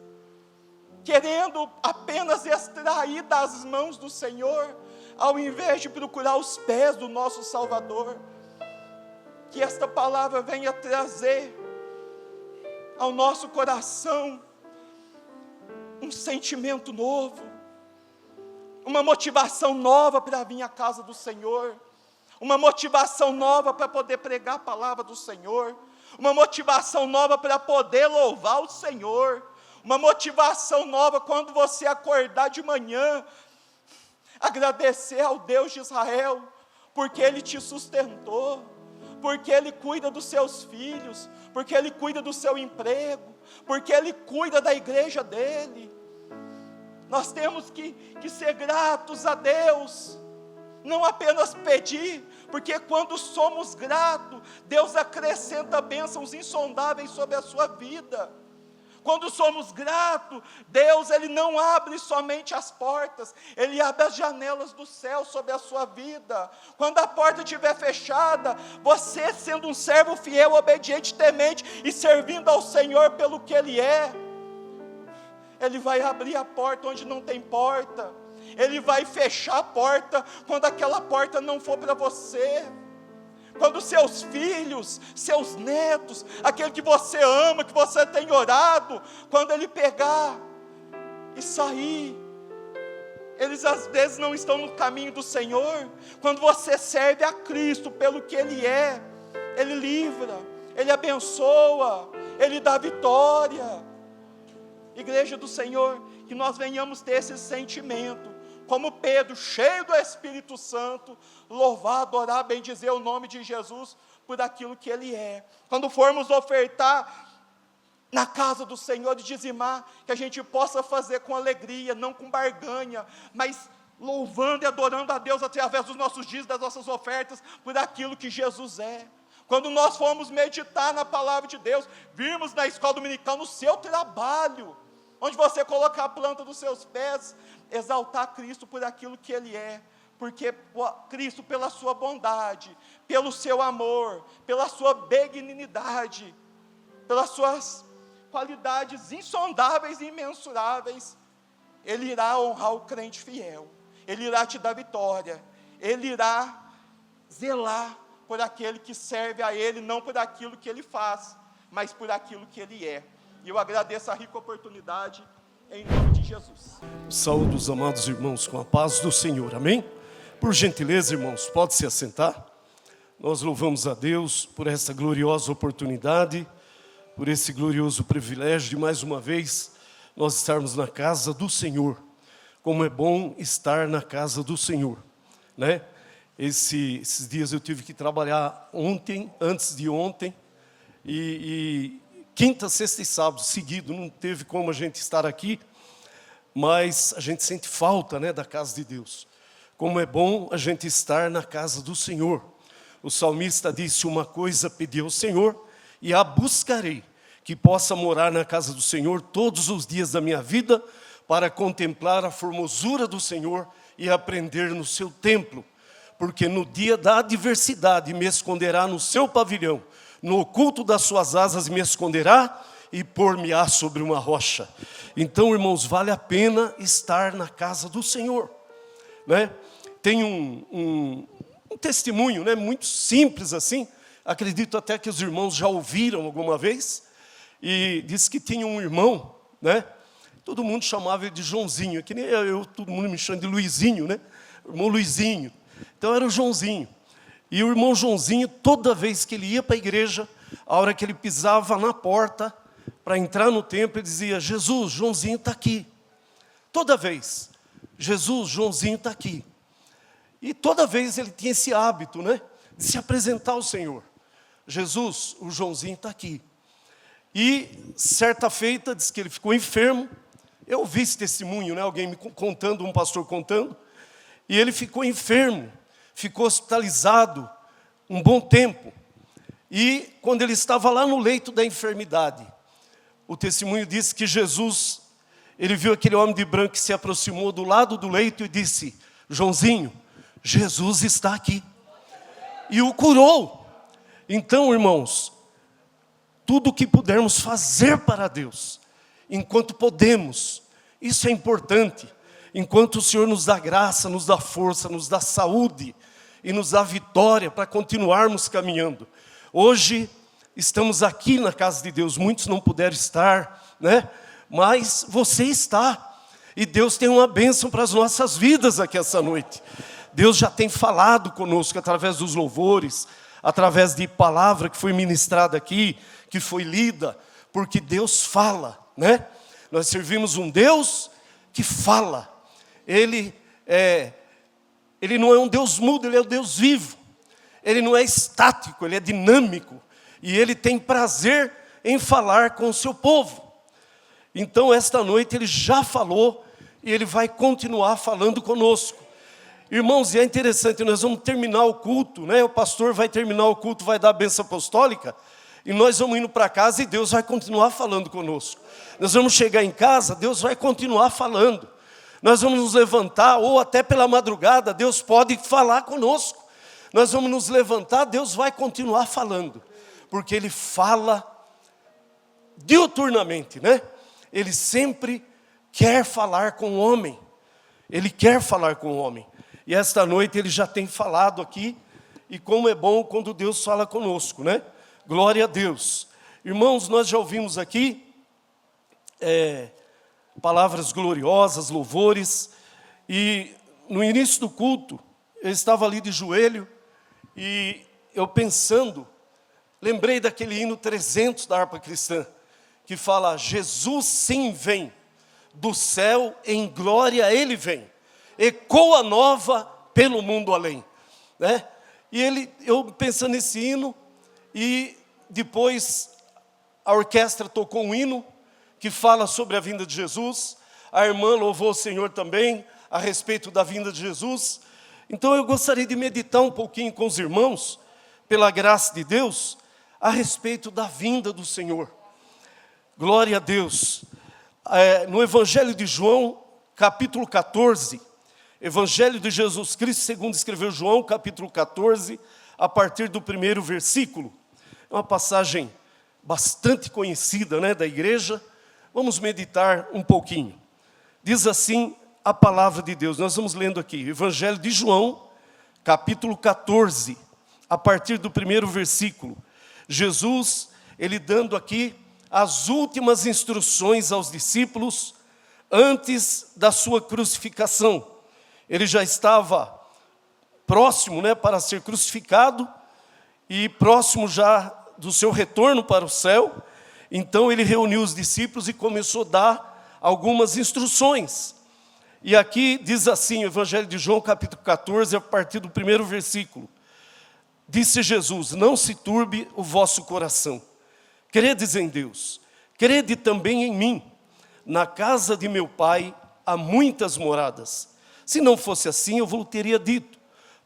Speaker 6: querendo apenas extrair das mãos do Senhor, ao invés de procurar os pés do nosso Salvador. que esta palavra venha trazer ao nosso coração um sentimento novo, uma motivação nova para vir à casa do Senhor, uma motivação nova para poder pregar a palavra do Senhor, uma motivação nova para poder louvar o Senhor, uma motivação nova quando você acordar de manhã, agradecer ao Deus de Israel, porque Ele te sustentou, porque Ele cuida dos seus filhos, porque Ele cuida do seu emprego, porque Ele cuida da igreja dEle. Nós temos que ser gratos a Deus, não apenas pedir, porque quando somos gratos, Deus acrescenta bênçãos insondáveis sobre a sua vida. Quando somos gratos, Deus Ele não abre somente as portas, Ele abre as janelas do céu sobre a sua vida. Quando a porta estiver fechada, você sendo um servo fiel, obediente, temente e servindo ao Senhor pelo que Ele é, Ele vai abrir a porta onde não tem porta, Ele vai fechar a porta quando aquela porta não for para você. Quando seus filhos, seus netos, aquele que você ama, que você tem orado, quando ele pegar e sair, eles às vezes não estão no caminho do Senhor. Quando você serve a Cristo pelo que Ele é, Ele livra, Ele abençoa, Ele dá vitória. Igreja do Senhor, que nós venhamos ter esse sentimento, como Pedro, cheio do Espírito Santo, louvar, adorar, bendizer o nome de Jesus por aquilo que Ele é. Quando formos ofertar na casa do Senhor e dizimar, que a gente possa fazer com alegria, não com barganha, mas louvando e adorando a Deus através dos nossos dias, das nossas ofertas, por aquilo que Jesus é. Quando nós formos meditar na palavra de Deus, virmos na escola dominical, no seu trabalho, onde você colocar a planta dos seus pés, exaltar Cristo por aquilo que Ele é, porque Cristo, pela sua bondade, pelo seu amor, pela sua benignidade, pelas suas qualidades insondáveis e imensuráveis, Ele irá honrar o crente fiel, Ele irá te dar vitória, Ele irá zelar por aquele que serve a Ele, não por aquilo que Ele faz, mas por aquilo que Ele é. E eu agradeço a rica oportunidade, em nome de Jesus.
Speaker 7: Saúde os amados irmãos com a paz do Senhor, amém? Por gentileza, irmãos, pode se assentar. Nós louvamos a Deus por essa gloriosa oportunidade, por esse glorioso privilégio de mais uma vez nós estarmos na casa do Senhor. Como é bom estar na casa do Senhor, né? Esses dias eu tive que trabalhar ontem, antes de ontem, e quinta, sexta e sábado seguido, não teve como a gente estar aqui, mas a gente sente falta, né, da casa de Deus. Como é bom a gente estar na casa do Senhor. O salmista disse: uma coisa pedi ao Senhor e a buscarei, que possa morar na casa do Senhor todos os dias da minha vida, para contemplar a formosura do Senhor e aprender no seu templo. Porque no dia da adversidade me esconderá no seu pavilhão, no oculto das suas asas me esconderá e pôr-me-á sobre uma rocha. Então, irmãos, vale a pena estar na casa do Senhor, né? Tem um testemunho, né, muito simples assim, acredito até que os irmãos já ouviram alguma vez, e diz que tinha um irmão, né? Todo mundo chamava ele de Joãozinho, que nem eu, todo mundo me chama de Luizinho, né? Irmão Luizinho. Então era o Joãozinho. E o irmão Joãozinho, toda vez que ele ia para a igreja, a hora que ele pisava na porta, para entrar no templo, ele dizia: Jesus, Joãozinho está aqui. Toda vez, Jesus, Joãozinho está aqui. E toda vez ele tinha esse hábito, né, de se apresentar ao Senhor. Jesus, o Joãozinho está aqui. E certa feita, diz que ele ficou enfermo. Eu ouvi esse testemunho, né, alguém me contando, um pastor contando. E ele ficou enfermo, ficou hospitalizado um bom tempo. E quando ele estava lá no leito da enfermidade, o testemunho diz que Jesus, ele viu aquele homem de branco que se aproximou do lado do leito e disse: Joãozinho, Jesus está aqui. E o curou. Então, irmãos, tudo o que pudermos fazer para Deus, enquanto podemos, isso é importante. Enquanto o Senhor nos dá graça, nos dá força, nos dá saúde e nos dá vitória para continuarmos caminhando. Hoje estamos aqui na casa de Deus, muitos não puderam estar, né? Mas você está, e Deus tem uma bênção para as nossas vidas aqui essa noite. Deus já tem falado conosco através dos louvores, através de palavra que foi ministrada aqui, que foi lida, porque Deus fala, né? Nós servimos um Deus que fala. Ele não é um Deus mudo, Ele é um Deus vivo. Ele não é estático, Ele é dinâmico. E Ele tem prazer em falar com o seu povo. Então, esta noite Ele já falou e Ele vai continuar falando conosco. Irmãos, e é interessante, nós vamos terminar o culto, né? O pastor vai terminar o culto, vai dar a bênção apostólica, e nós vamos indo para casa e Deus vai continuar falando conosco. Nós vamos chegar em casa, Deus vai continuar falando. Nós vamos nos levantar, ou até pela madrugada, Deus pode falar conosco. Nós vamos nos levantar, Deus vai continuar falando, porque Ele fala diuturnamente, né? Ele sempre quer falar com o homem. Ele quer falar com o homem. E esta noite Ele já tem falado aqui, e como é bom quando Deus fala conosco, né? Glória a Deus. Irmãos, nós já ouvimos aqui palavras gloriosas, louvores, e no início do culto, eu estava ali de joelho, e eu pensando, lembrei daquele hino 300 da harpa cristã, que fala: Jesus sim vem, do céu em glória Ele vem, ecoa nova pelo mundo além, né? E eu pensando nesse hino, e depois a orquestra tocou um hino que fala sobre a vinda de Jesus. A irmã louvou o Senhor também a respeito da vinda de Jesus. Então eu gostaria de meditar um pouquinho com os irmãos, pela graça de Deus, a respeito da vinda do Senhor. Glória a Deus. No Evangelho de João, capítulo 14, Evangelho de Jesus Cristo, segundo escreveu João, capítulo 14, a partir do 1º versículo. É uma passagem bastante conhecida, né, da igreja. Vamos meditar um pouquinho. Diz assim a palavra de Deus. Nós vamos lendo aqui, Evangelho de João, capítulo 14, a partir do 1º versículo. Jesus, Ele dando aqui as últimas instruções aos discípulos antes da sua crucificação. Ele já estava próximo, né, para ser crucificado, e próximo já do seu retorno para o céu. Então ele reuniu os discípulos e começou a dar algumas instruções. E aqui diz assim, o Evangelho de João, capítulo 14, a partir do 1º versículo. Disse Jesus: não se turbe o vosso coração. Credes em Deus, crede também em mim. Na casa de meu Pai há muitas moradas. Se não fosse assim, eu vos teria dito,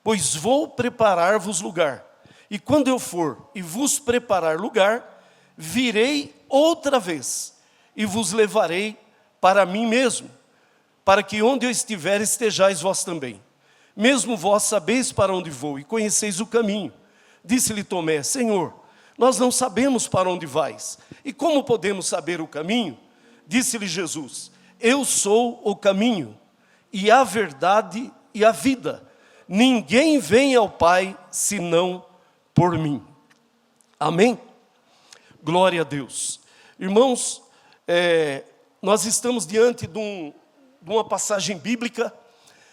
Speaker 7: pois vou preparar-vos lugar. E quando eu for e vos preparar lugar, virei outra vez e vos levarei para mim mesmo, para que onde eu estiver estejais vós também. Mesmo vós sabeis para onde vou e conheceis o caminho. Disse-lhe Tomé: Senhor, nós não sabemos para onde vais, e como podemos saber o caminho? Disse-lhe Jesus: eu sou o caminho, e a verdade e a vida. Ninguém vem ao Pai, senão por mim. Amém? Glória a Deus. Irmãos, nós estamos diante de uma passagem bíblica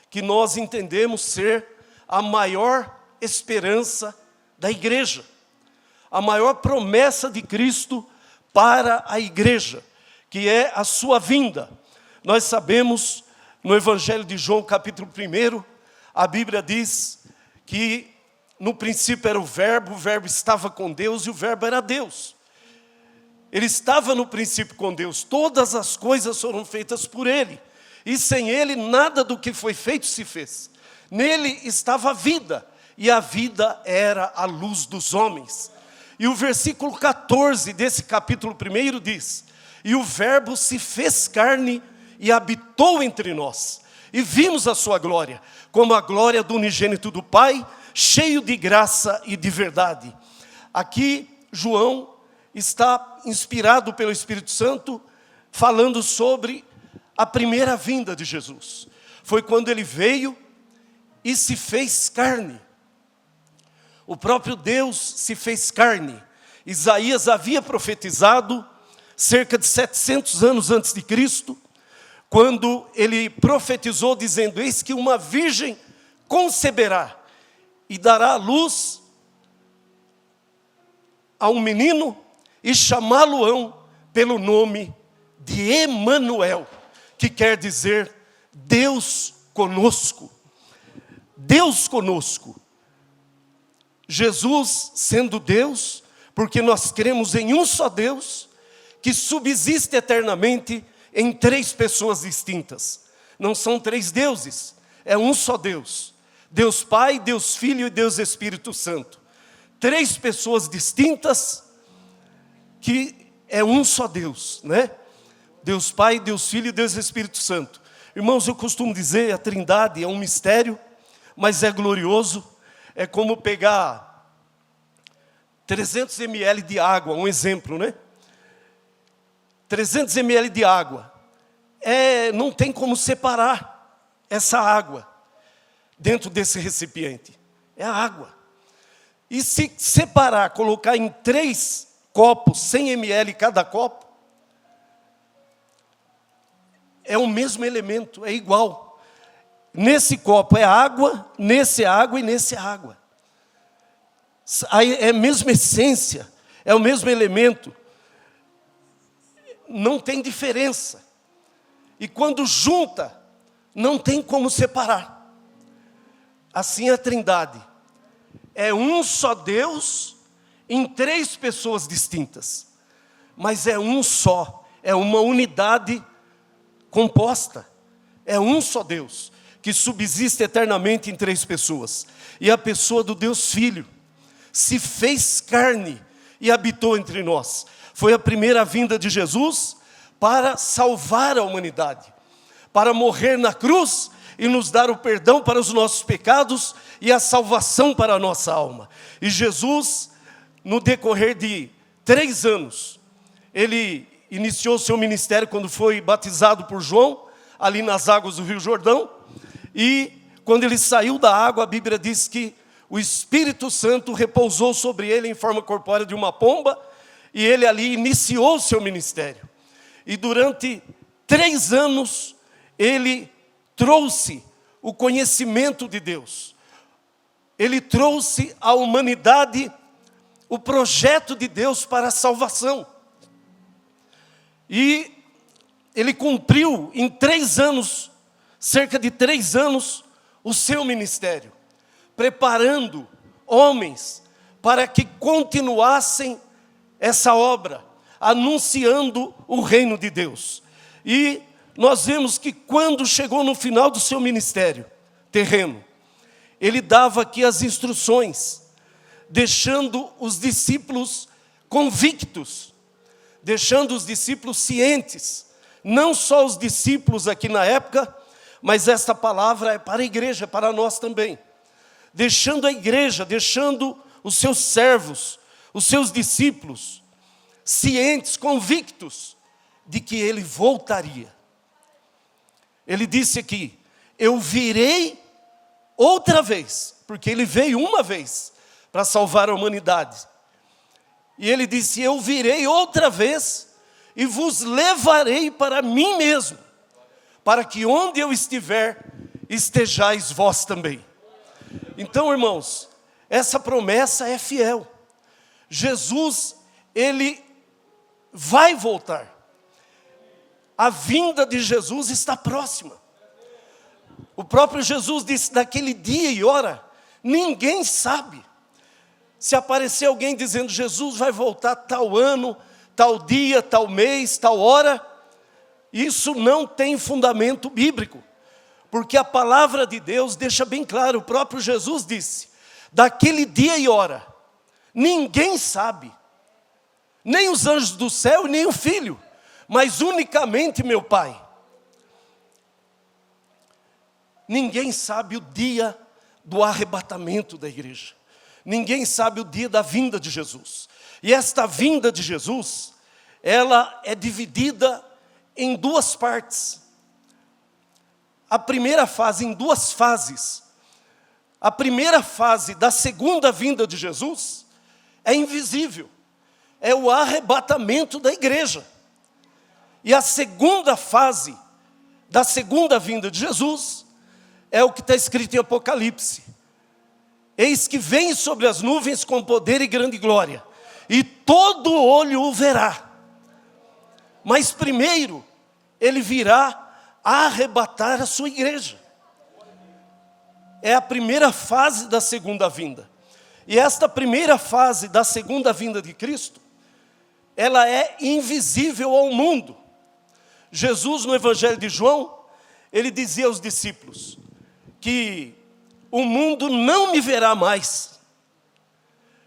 Speaker 7: que nós entendemos ser a maior esperança da igreja, a maior promessa de Cristo para a igreja, que é a sua vinda. Nós sabemos, no Evangelho de João, capítulo 1, a Bíblia diz que no princípio era o Verbo estava com Deus e o Verbo era Deus. Ele estava no princípio com Deus, todas as coisas foram feitas por Ele, e sem Ele nada do que foi feito se fez. Nele estava a vida, e a vida era a luz dos homens. E o versículo 14 desse capítulo 1 diz: e o Verbo se fez carne e habitou entre nós, e vimos a sua glória, como a glória do unigênito do Pai, cheio de graça e de verdade. Aqui João está inspirado pelo Espírito Santo, falando sobre a primeira vinda de Jesus. Foi quando ele veio e se fez carne. O próprio Deus se fez carne. Isaías havia profetizado cerca de 700 anos antes de Cristo, quando ele profetizou dizendo: eis que uma virgem conceberá e dará à luz a um menino e chamá-lo-ão pelo nome de Emanuel, que quer dizer Deus conosco. Deus conosco. Jesus sendo Deus, porque nós cremos em um só Deus, que subsiste eternamente em 3 pessoas distintas. Não são 3 deuses, é um só Deus. Deus Pai, Deus Filho e Deus Espírito Santo. 3 pessoas distintas, que é um só Deus, né? Deus Pai, Deus Filho e Deus Espírito Santo. Irmãos, eu costumo dizer, a Trindade é um mistério, mas é glorioso. É como pegar 300 ml de água, um exemplo, né? 300 ml de água. Não tem como separar essa água dentro desse recipiente. É a água. E se separar, colocar em 3 copos, 100 ml cada copo, é o mesmo elemento, é igual. Nesse copo é água, nesse é água e nesse é água. É a mesma essência, é o mesmo elemento. Não tem diferença. E quando junta, não tem como separar. Assim é a Trindade. É um só Deus em 3 pessoas distintas. Mas é um só, é uma unidade composta. É um só Deus, que subsiste eternamente em 3 pessoas. E a pessoa do Deus Filho se fez carne e habitou entre nós. Foi a primeira vinda de Jesus para salvar a humanidade, para morrer na cruz e nos dar o perdão para os nossos pecados e a salvação para a nossa alma. E Jesus, no decorrer de 3 anos, ele iniciou seu ministério quando foi batizado por João, ali nas águas do Rio Jordão. E quando ele saiu da água, a Bíblia diz que o Espírito Santo repousou sobre ele em forma corpórea de uma pomba, e ele ali iniciou o seu ministério. E durante 3 anos, ele trouxe o conhecimento de Deus. Ele trouxe à humanidade o projeto de Deus para a salvação. E ele cumpriu em 3 anos, cerca de 3 anos, o seu ministério, preparando homens para que continuassem essa obra, anunciando o reino de Deus. E nós vemos que quando chegou no final do seu ministério terreno, ele dava aqui as instruções, deixando os discípulos convictos, deixando os discípulos cientes, não só os discípulos aqui na época, mas esta palavra é para a igreja, para nós também. Deixando a igreja, deixando os seus servos, os seus discípulos, cientes, convictos de que ele voltaria. Ele disse aqui: eu virei outra vez, porque ele veio uma vez para salvar a humanidade. E ele disse: eu virei outra vez e vos levarei para mim mesmo, para que onde eu estiver, estejais vós também. Então, irmãos, essa promessa é fiel. Jesus, ele vai voltar. A vinda de Jesus está próxima. O próprio Jesus disse: naquele dia e hora, ninguém sabe. Se aparecer alguém dizendo Jesus vai voltar tal ano, tal dia, tal mês, tal hora, isso não tem fundamento bíblico, porque a palavra de Deus deixa bem claro. O próprio Jesus disse: daquele dia e hora, ninguém sabe, nem os anjos do céu, nem o Filho, mas unicamente meu Pai. Ninguém sabe o dia do arrebatamento da igreja. Ninguém sabe o dia da vinda de Jesus. E esta vinda de Jesus, ela é dividida em 2 partes. A primeira fase, em 2 fases. a primeira fase da segunda vinda de Jesus é invisível. É o arrebatamento da igreja. E a segunda fase da segunda vinda de Jesus é o que está escrito em Apocalipse. Eis que vem sobre as nuvens com poder e grande glória, e todo olho o verá. Mas primeiro, ele virá arrebatar a sua igreja. É a primeira fase da segunda vinda. E esta primeira fase da segunda vinda de Cristo, ela é invisível ao mundo. Jesus, no Evangelho de João, ele dizia aos discípulos que o mundo não me verá mais.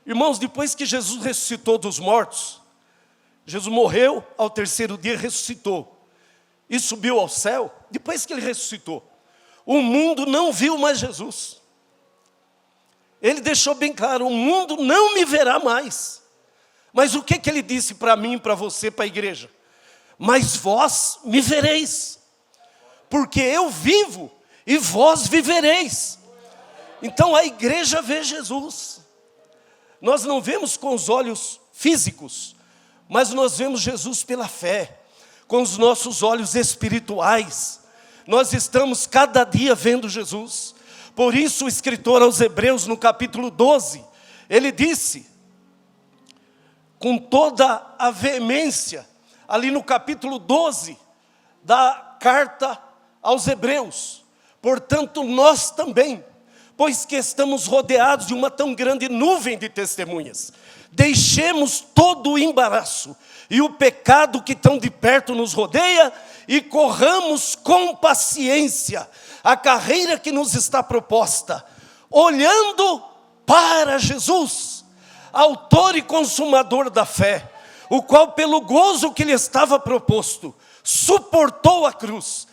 Speaker 7: Irmãos, depois que Jesus ressuscitou dos mortos, Jesus morreu, ao terceiro dia ressuscitou e subiu ao céu. Depois que ele ressuscitou, o mundo não viu mais Jesus. Ele deixou bem claro, o mundo não me verá mais. Mas o que ele disse para mim, para você, para a igreja? Mas vós me vereis, porque eu vivo e vós vivereis. Então a igreja vê Jesus. Nós não vemos com os olhos físicos, mas nós vemos Jesus pela fé, com os nossos olhos espirituais. Nós estamos cada dia vendo Jesus. Por isso o escritor aos Hebreus, no capítulo 12, ele disse, com toda a veemência, ali no capítulo 12 da carta aos Hebreus: portanto nós também, pois que estamos rodeados de uma tão grande nuvem de testemunhas, deixemos todo o embaraço e o pecado que tão de perto nos rodeia, e corramos com paciência a carreira que nos está proposta, olhando para Jesus, autor e consumador da fé, o qual pelo gozo que lhe estava proposto, suportou a cruz,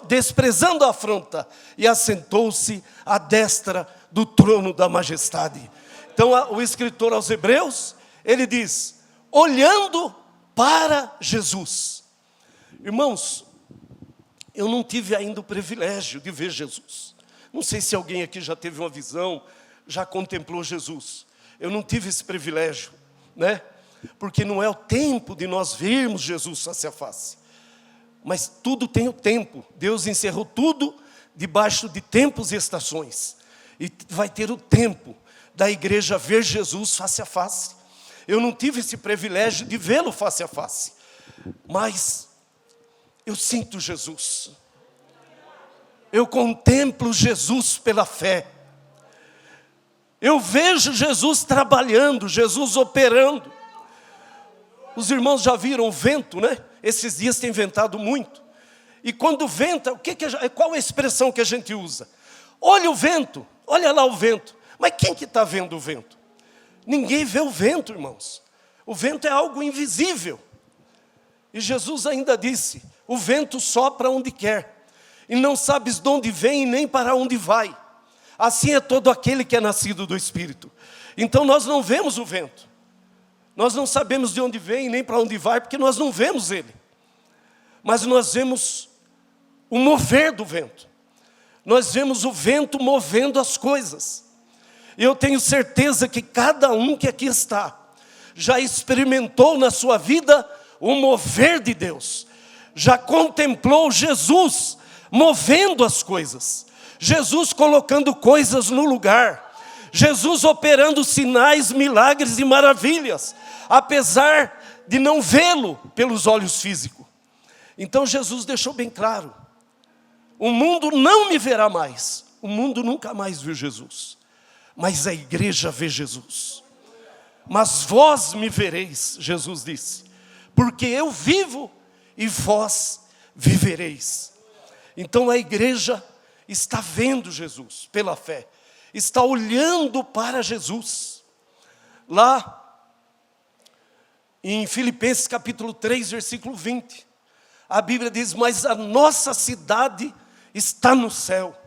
Speaker 7: desprezando a afronta, e assentou-se à destra do trono da majestade. Então o escritor aos Hebreus, ele diz, olhando para Jesus. Irmãos, eu não tive ainda o privilégio de ver Jesus. Não sei se alguém aqui já teve uma visão, já contemplou Jesus. Eu não tive esse privilégio, né? Porque não é o tempo de nós vermos Jesus face a face. Mas tudo tem o tempo. Deus encerrou tudo debaixo de tempos e estações. E vai ter o tempo da igreja ver Jesus face a face. Eu não tive esse privilégio de vê-lo face a face. Mas eu sinto Jesus. Eu contemplo Jesus pela fé. Eu vejo Jesus trabalhando, Jesus operando. Os irmãos já viram o vento, né? Esses dias tem ventado muito. E quando venta, qual é a expressão que a gente usa? Olha o vento, olha lá o vento. Mas quem que está vendo o vento? Ninguém vê o vento, irmãos. O vento é algo invisível. E Jesus ainda disse, o vento sopra onde quer, e não sabes de onde vem e nem para onde vai. Assim é todo aquele que é nascido do Espírito. Então nós não vemos o vento. Nós não sabemos de onde vem e nem para onde vai, porque nós não vemos ele. Mas nós vemos o mover do vento. Nós vemos o vento movendo as coisas. E eu tenho certeza que cada um que aqui está já experimentou na sua vida o mover de Deus. Já contemplou Jesus movendo as coisas. Jesus colocando coisas no lugar. Jesus operando sinais, milagres e maravilhas, apesar de não vê-lo pelos olhos físicos. Então Jesus deixou bem claro, o mundo não me verá mais. O mundo nunca mais viu Jesus, mas a igreja vê Jesus. Mas vós me vereis, Jesus disse, porque eu vivo e vós vivereis. Então a igreja está vendo Jesus pela fé, está olhando para Jesus. Lá em Filipenses capítulo 3, versículo 20, a Bíblia diz, mas a nossa cidade está no céu,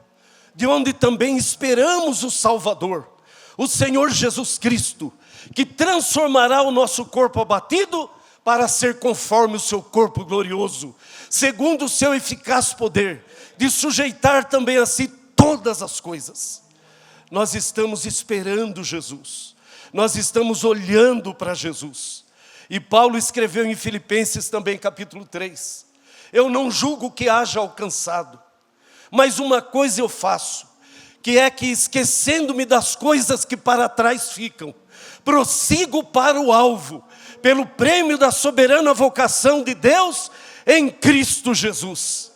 Speaker 7: de onde também esperamos o Salvador, o Senhor Jesus Cristo, que transformará o nosso corpo abatido para ser conforme o seu corpo glorioso, segundo o seu eficaz poder, de sujeitar também a si todas as coisas. nós estamos esperando Jesus. Nós estamos olhando para Jesus. E Paulo escreveu em Filipenses também, capítulo 3. Eu não julgo que haja alcançado, mas uma coisa eu faço, que é que esquecendo-me das coisas que para trás ficam, prossigo para o alvo, pelo prêmio da soberana vocação de Deus em Cristo Jesus.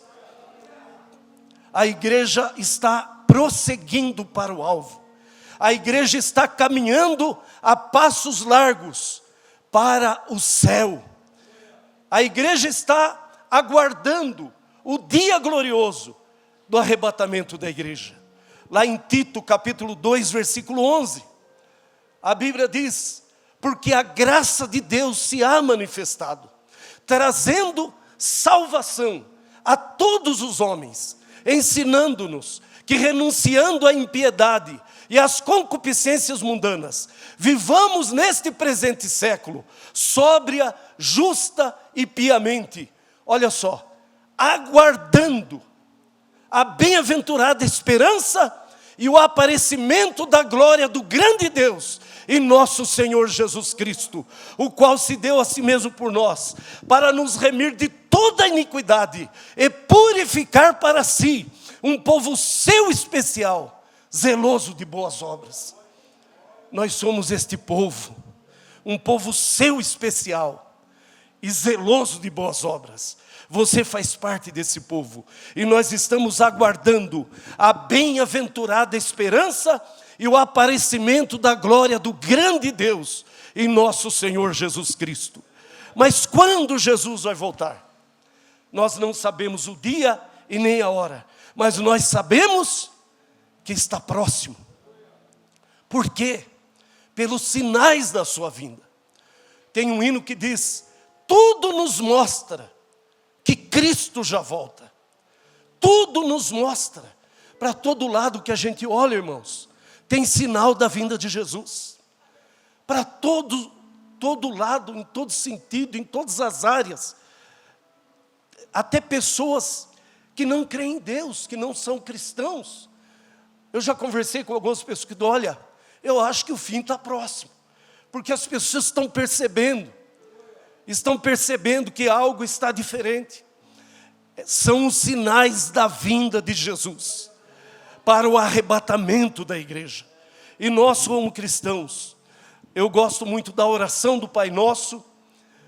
Speaker 7: A igreja está prosseguindo para o alvo. A igreja está caminhando a passos largos para o céu. A igreja está aguardando o dia glorioso do arrebatamento da igreja. Lá em Tito, capítulo 2, versículo 11, a Bíblia diz: porque a graça de Deus se há manifestado, trazendo salvação a todos os homens, ensinando-nos que, renunciando à impiedade e às concupiscências mundanas, vivamos neste presente século, sóbria, justa e piamente. Olha só, aguardando a bem-aventurada esperança e o aparecimento da glória do grande Deus e nosso Senhor Jesus Cristo, o qual se deu a si mesmo por nós, para nos remir de toda iniquidade e purificar para si um povo seu especial, zeloso de boas obras. Nós somos este povo, um povo seu especial e zeloso de boas obras. Você faz parte desse povo, e nós estamos aguardando a bem-aventurada esperança e o aparecimento da glória do grande Deus em nosso Senhor Jesus Cristo. Mas quando Jesus vai voltar? Nós não sabemos o dia e nem a hora, mas nós sabemos que está próximo. Por quê? Pelos sinais da sua vinda. Tem um hino que diz: tudo nos mostra que Cristo já volta. Tudo nos mostra. Para todo lado que a gente olha, irmãos, tem sinal da vinda de Jesus. Para todo lado, em todo sentido, em todas as áreas. Até pessoas que não creem em Deus, que não são cristãos. Eu já conversei com algumas pessoas que dizem: olha, eu acho que o fim está próximo. Porque as pessoas estão percebendo que algo está diferente. São os sinais da vinda de Jesus para o arrebatamento da igreja. E nós, como cristãos, eu gosto muito da oração do Pai Nosso.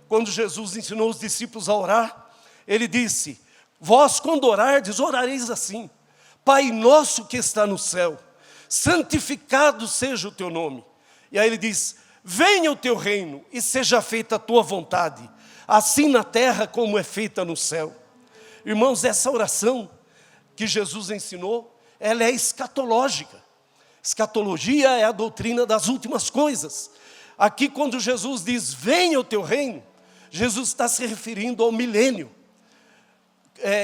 Speaker 7: Quando Jesus ensinou os discípulos a orar, ele disse: vós quando orardes, orareis assim: Pai nosso que está no céu, santificado seja o teu nome. E aí ele diz: venha o teu reino e seja feita a tua vontade, assim na terra como é feita no céu. Irmãos, essa oração que Jesus ensinou, ela é escatológica. Escatologia é a doutrina das últimas coisas. Aqui, quando Jesus diz: venha o teu reino, Jesus está se referindo ao milênio,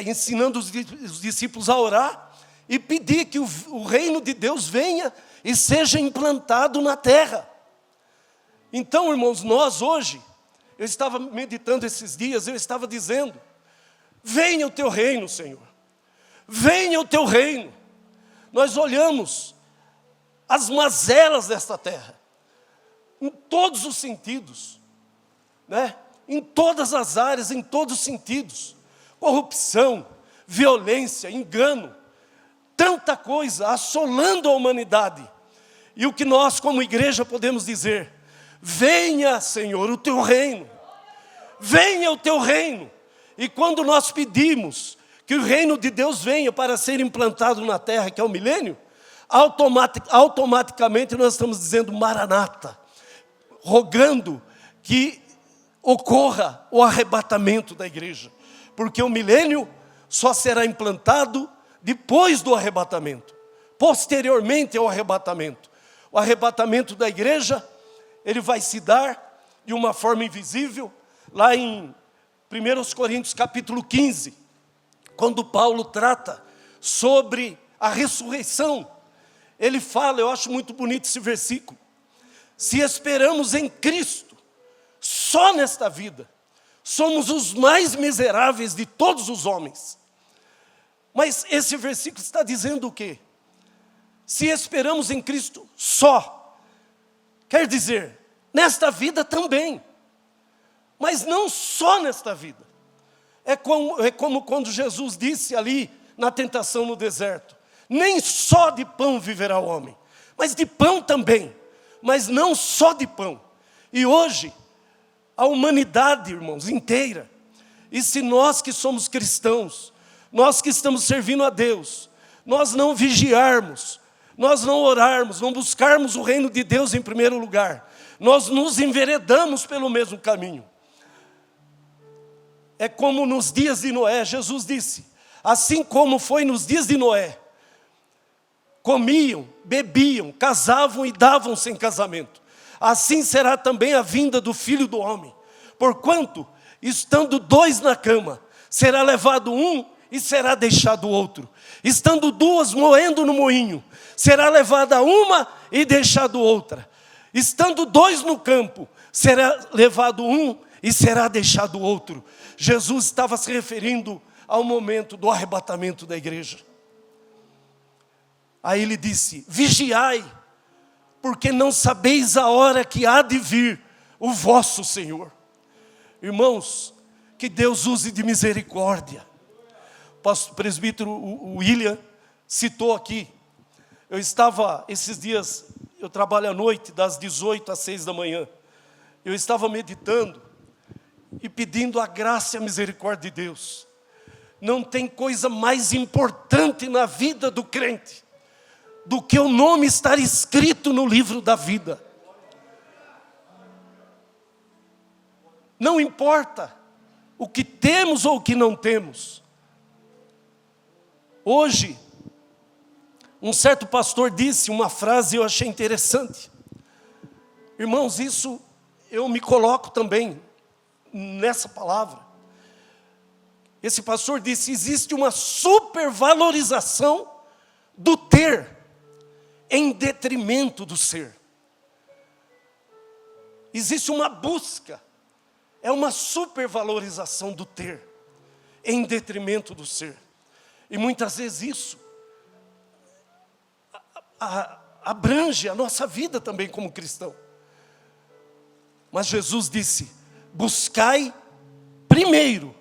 Speaker 7: ensinando os discípulos a orar e pedir que o reino de Deus venha e seja implantado na terra. Então, irmãos, nós hoje, eu estava meditando esses dias, eu estava dizendo: venha o teu reino, Senhor, venha o teu reino. Nós olhamos as mazelas desta terra, em todos os sentidos, né? Em todas as áreas, em todos os sentidos. Corrupção, violência, engano, tanta coisa assolando a humanidade. E o que nós como igreja podemos dizer: venha, Senhor, o teu reino. Venha o teu reino. E quando nós pedimos que o reino de Deus venha para ser implantado na terra, que é o milênio, automaticamente nós estamos dizendo Maranata, rogando que ocorra o arrebatamento da igreja. Porque o milênio só será implantado depois do arrebatamento, posteriormente ao arrebatamento. O arrebatamento da igreja, ele vai se dar de uma forma invisível, lá em 1 Coríntios capítulo 15, quando Paulo trata sobre a ressurreição. Ele fala, eu acho muito bonito esse versículo: se esperamos em Cristo, só nesta vida, somos os mais miseráveis de todos os homens. Mas esse versículo está dizendo o quê? se esperamos em Cristo só, quer dizer, nesta vida também, mas não só nesta vida. É como quando Jesus disse ali na tentação no deserto: nem só de pão viverá o homem, mas de pão também, mas não só de pão. E hoje, a humanidade, irmãos, inteira, e se nós que somos cristãos, nós que estamos servindo a Deus, nós não vigiarmos, nós não orarmos, não buscarmos o reino de Deus em primeiro lugar, nós nos enveredamos pelo mesmo caminho. É como nos dias de Noé. Jesus disse: assim como foi nos dias de Noé, comiam, bebiam, casavam e davam-se em casamento, assim será também a vinda do Filho do Homem. Porquanto, estando dois na cama, será levado um e será deixado o outro. Estando duas moendo no moinho, será levada uma e deixado outra. Estando dois no campo, será levado um e será deixado o outro. Jesus estava se referindo ao momento do arrebatamento da igreja. Aí ele disse: vigiai, porque não sabeis a hora que há de vir o vosso Senhor. Irmãos, que Deus use de misericórdia. O presbítero William citou aqui. Eu estava, esses dias, eu trabalho à noite, das 18 às 6 da manhã. Eu estava meditando e pedindo a graça e a misericórdia de Deus. Não tem coisa mais importante na vida do crente do que o nome estar escrito no livro da vida. Não importa o que temos ou o que não temos. Hoje, um certo pastor disse uma frase e eu achei interessante. Irmãos, isso eu me coloco também nessa palavra. Esse pastor disse: existe uma supervalorização do ter em detrimento do ser. Existe uma busca, é uma supervalorização do ter em detrimento do ser. E muitas vezes isso abrange a nossa vida também como cristão. Mas Jesus disse: buscai primeiro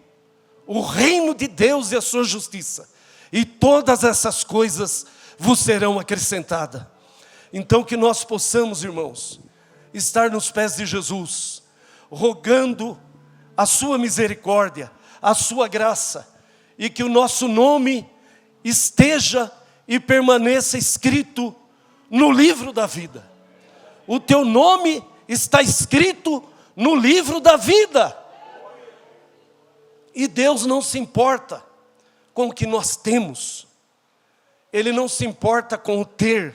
Speaker 7: o reino de Deus e a sua justiça, e todas essas coisas vos serão acrescentadas. Então que nós possamos, irmãos, estar nos pés de Jesus, rogando a sua misericórdia, a sua graça, e que o nosso nome esteja e permaneça escrito no livro da vida. O teu nome está escrito no livro da vida. E Deus não se importa com o que nós temos. Ele não se importa com o ter,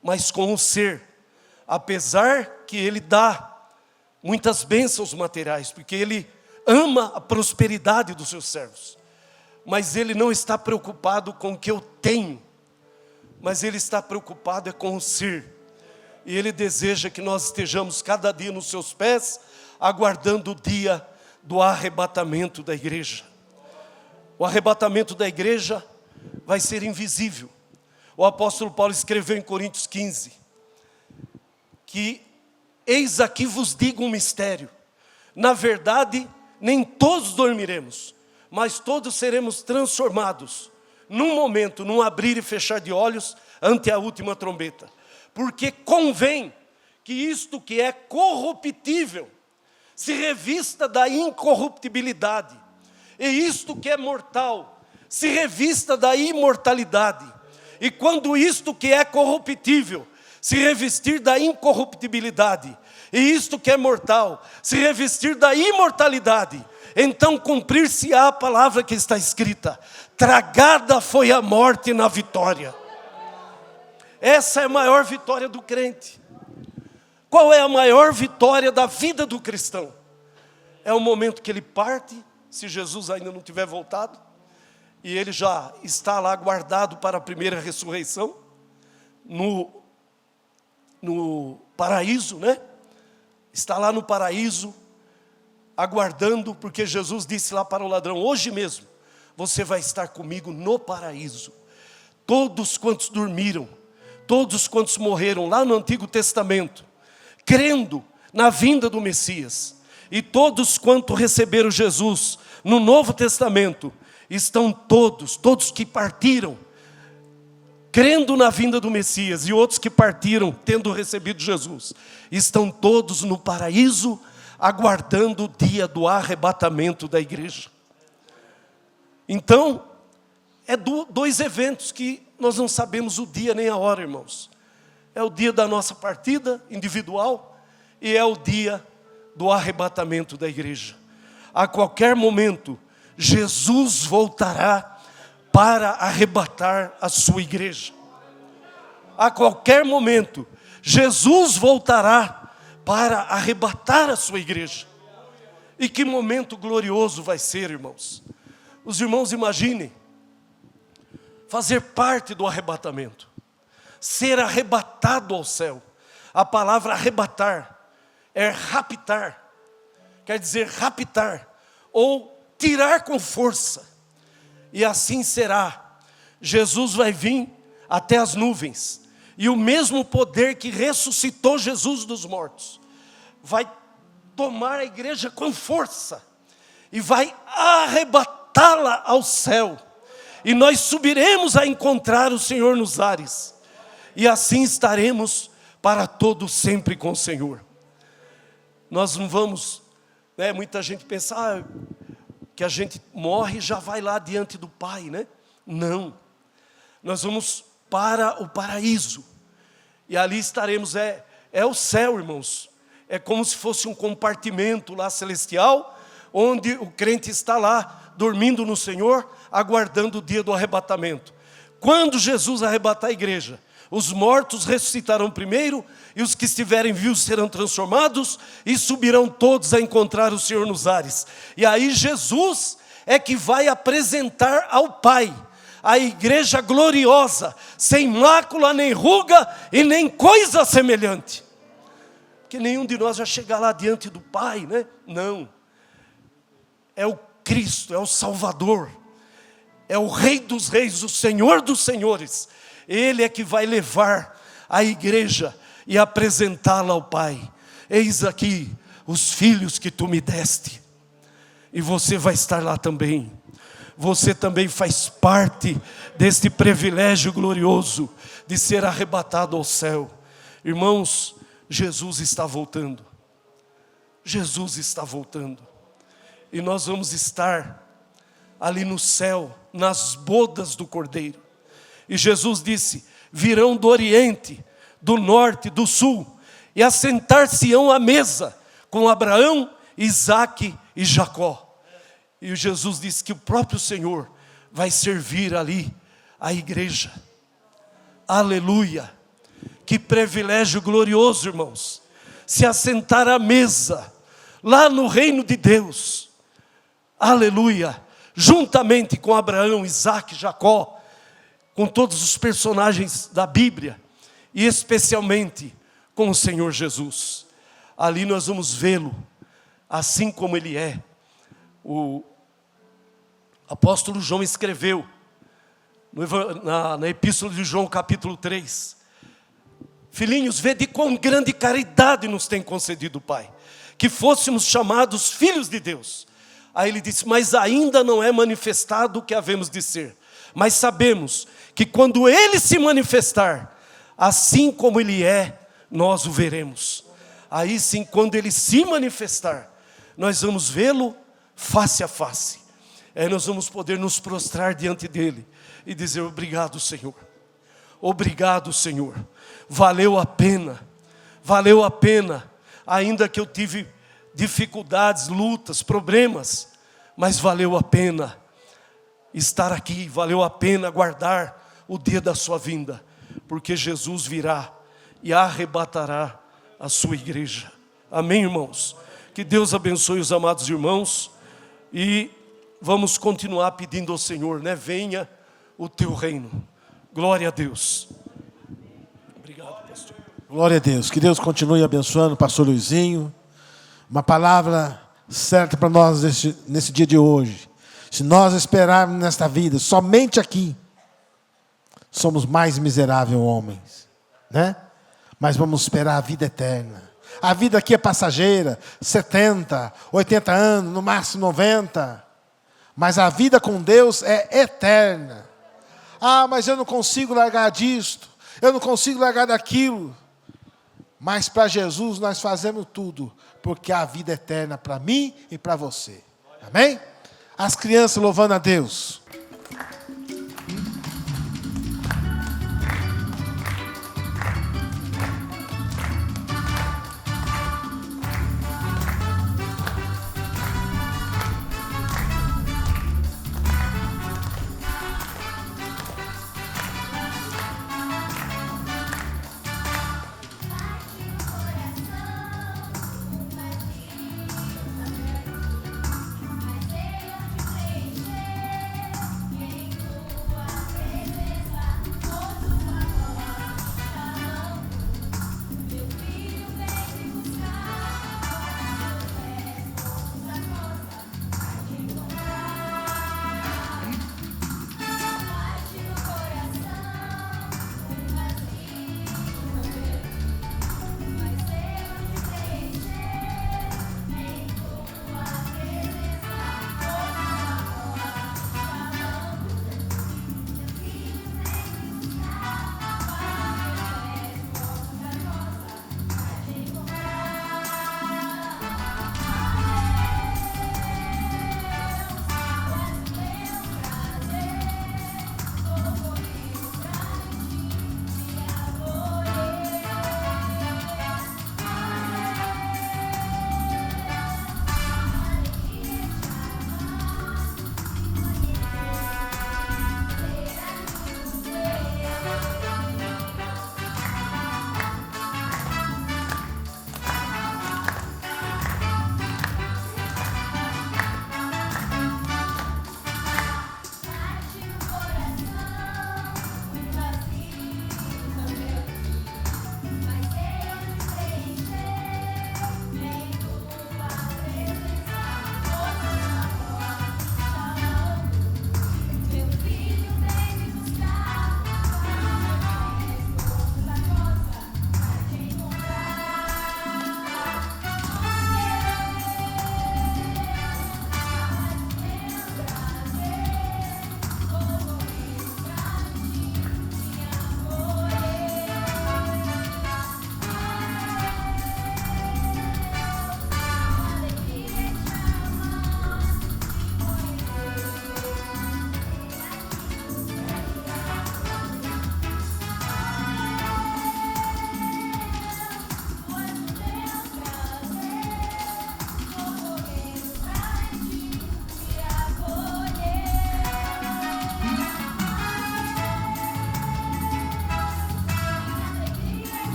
Speaker 7: mas com o ser. Apesar que Ele dá muitas bênçãos materiais, porque Ele ama a prosperidade dos seus servos. Mas Ele não está preocupado com o que eu tenho, mas Ele está preocupado com o ser. E Ele deseja que nós estejamos cada dia nos seus pés, aguardando o dia do arrebatamento da igreja. O arrebatamento da igreja vai ser invisível. O apóstolo Paulo escreveu em Coríntios 15, que eis aqui vos digo um mistério. Na verdade, nem todos dormiremos, mas todos seremos transformados num momento, num abrir e fechar de olhos, ante a última trombeta. Porque convém que isto que é corruptível se revista da incorruptibilidade, e isto que é mortal se revista da imortalidade. E quando isto que é corruptível se revestir da incorruptibilidade, e isto que é mortal se revestir da imortalidade, então cumprir-se-á a palavra que está escrita: tragada foi a morte na vitória. Essa é a maior vitória do crente. Qual é a maior vitória da vida do cristão? É o momento que ele parte, se Jesus ainda não tiver voltado, e ele já está lá guardado para a primeira ressurreição, no paraíso, né? Está lá no paraíso, aguardando, porque Jesus disse lá para o ladrão: hoje mesmo você vai estar comigo no paraíso. Todos quantos dormiram todos quantos morreram lá no Antigo Testamento, crendo na vinda do Messias, e todos quantos receberam Jesus no Novo Testamento, estão todos que partiram, crendo na vinda do Messias, e outros que partiram tendo recebido Jesus, estão todos no paraíso, aguardando o dia do arrebatamento da igreja. Então, é dois eventos que nós não sabemos o dia nem a hora, irmãos. É o dia da nossa partida individual e é o dia do arrebatamento da igreja. A qualquer momento, Jesus voltará para arrebatar a sua igreja. A qualquer momento, Jesus voltará para arrebatar a sua igreja. E que momento glorioso vai ser, irmãos. Os irmãos imaginem fazer parte do arrebatamento, ser arrebatado ao céu. A palavra arrebatar é raptar, quer dizer raptar, ou tirar com força. E assim será. Jesus vai vir até as nuvens, e o mesmo poder que ressuscitou Jesus dos mortos, vai tomar a igreja com força, e vai arrebatá-la ao céu. E nós subiremos a encontrar o Senhor nos ares. E assim estaremos para todo sempre com o Senhor. Nós não vamos, muita gente pensa que a gente morre e já vai lá diante do Pai, né? Não. Nós vamos para o paraíso. E ali estaremos, é o céu, irmãos. É como se fosse um compartimento lá celestial, onde o crente está lá, dormindo no Senhor, aguardando o dia do arrebatamento. Quando Jesus arrebatar a igreja, os mortos ressuscitarão primeiro, e os que estiverem vivos serão transformados, e subirão todos a encontrar o Senhor nos ares. E aí Jesus é que vai apresentar ao Pai a igreja gloriosa, sem mácula, nem ruga e nem coisa semelhante. Porque nenhum de nós vai chegar lá diante do Pai, né? Não. É o Cristo, é o Salvador, é o Rei dos Reis, o Senhor dos Senhores. Ele é que vai levar a igreja e apresentá-la ao Pai. Eis aqui os filhos que tu me deste, e você vai estar lá também. Você também faz parte deste privilégio glorioso de ser arrebatado ao céu. Irmãos, Jesus está voltando. Jesus está voltando. E nós vamos estar ali no céu, nas bodas do Cordeiro. E Jesus disse: virão do Oriente, do Norte, do Sul, e assentar-se-ão à mesa com Abraão, Isaque e Jacó. E Jesus disse que o próprio Senhor vai servir ali a igreja. Aleluia! Que privilégio glorioso, irmãos, se assentar à mesa, lá no reino de Deus. Aleluia! Juntamente com Abraão, Isaque, Jacó, com todos os personagens da Bíblia, e especialmente com o Senhor Jesus. Ali nós vamos vê-lo, assim como Ele é. O apóstolo João escreveu, na Epístola de João, capítulo 3, filhinhos, vede quão grande caridade nos tem concedido o Pai, que fôssemos chamados filhos de Deus. Aí ele disse: mas ainda não é manifestado o que havemos de ser, mas sabemos que quando Ele se manifestar, assim como Ele é, nós o veremos. Aí sim, quando Ele se manifestar, nós vamos vê-lo face a face. Nós vamos poder nos prostrar diante dEle e dizer: obrigado, Senhor. Obrigado, Senhor. Valeu a pena. Valeu a pena. Ainda que eu tive dificuldades, lutas, problemas, mas valeu a pena estar aqui, valeu a pena aguardar o dia da sua vinda, porque Jesus virá e arrebatará a sua igreja. Amém, irmãos? Que Deus abençoe os amados irmãos, e vamos continuar pedindo ao Senhor, venha o teu reino. Glória a Deus. Obrigado, pastor.
Speaker 1: Glória a Deus. Que Deus continue abençoando o pastor Luizinho. Uma palavra certa para nós nesse dia de hoje. Se nós esperarmos nesta vida, somente aqui, somos mais miseráveis homens. né? Mas vamos esperar a vida eterna. A vida aqui é passageira, 70, 80 anos, no máximo 90. Mas a vida com Deus é eterna. Ah, mas eu não consigo largar disto, eu não consigo largar daquilo. Mas para Jesus nós fazemos tudo, porque há a vida eterna para mim e para você. Amém? As crianças louvando a Deus.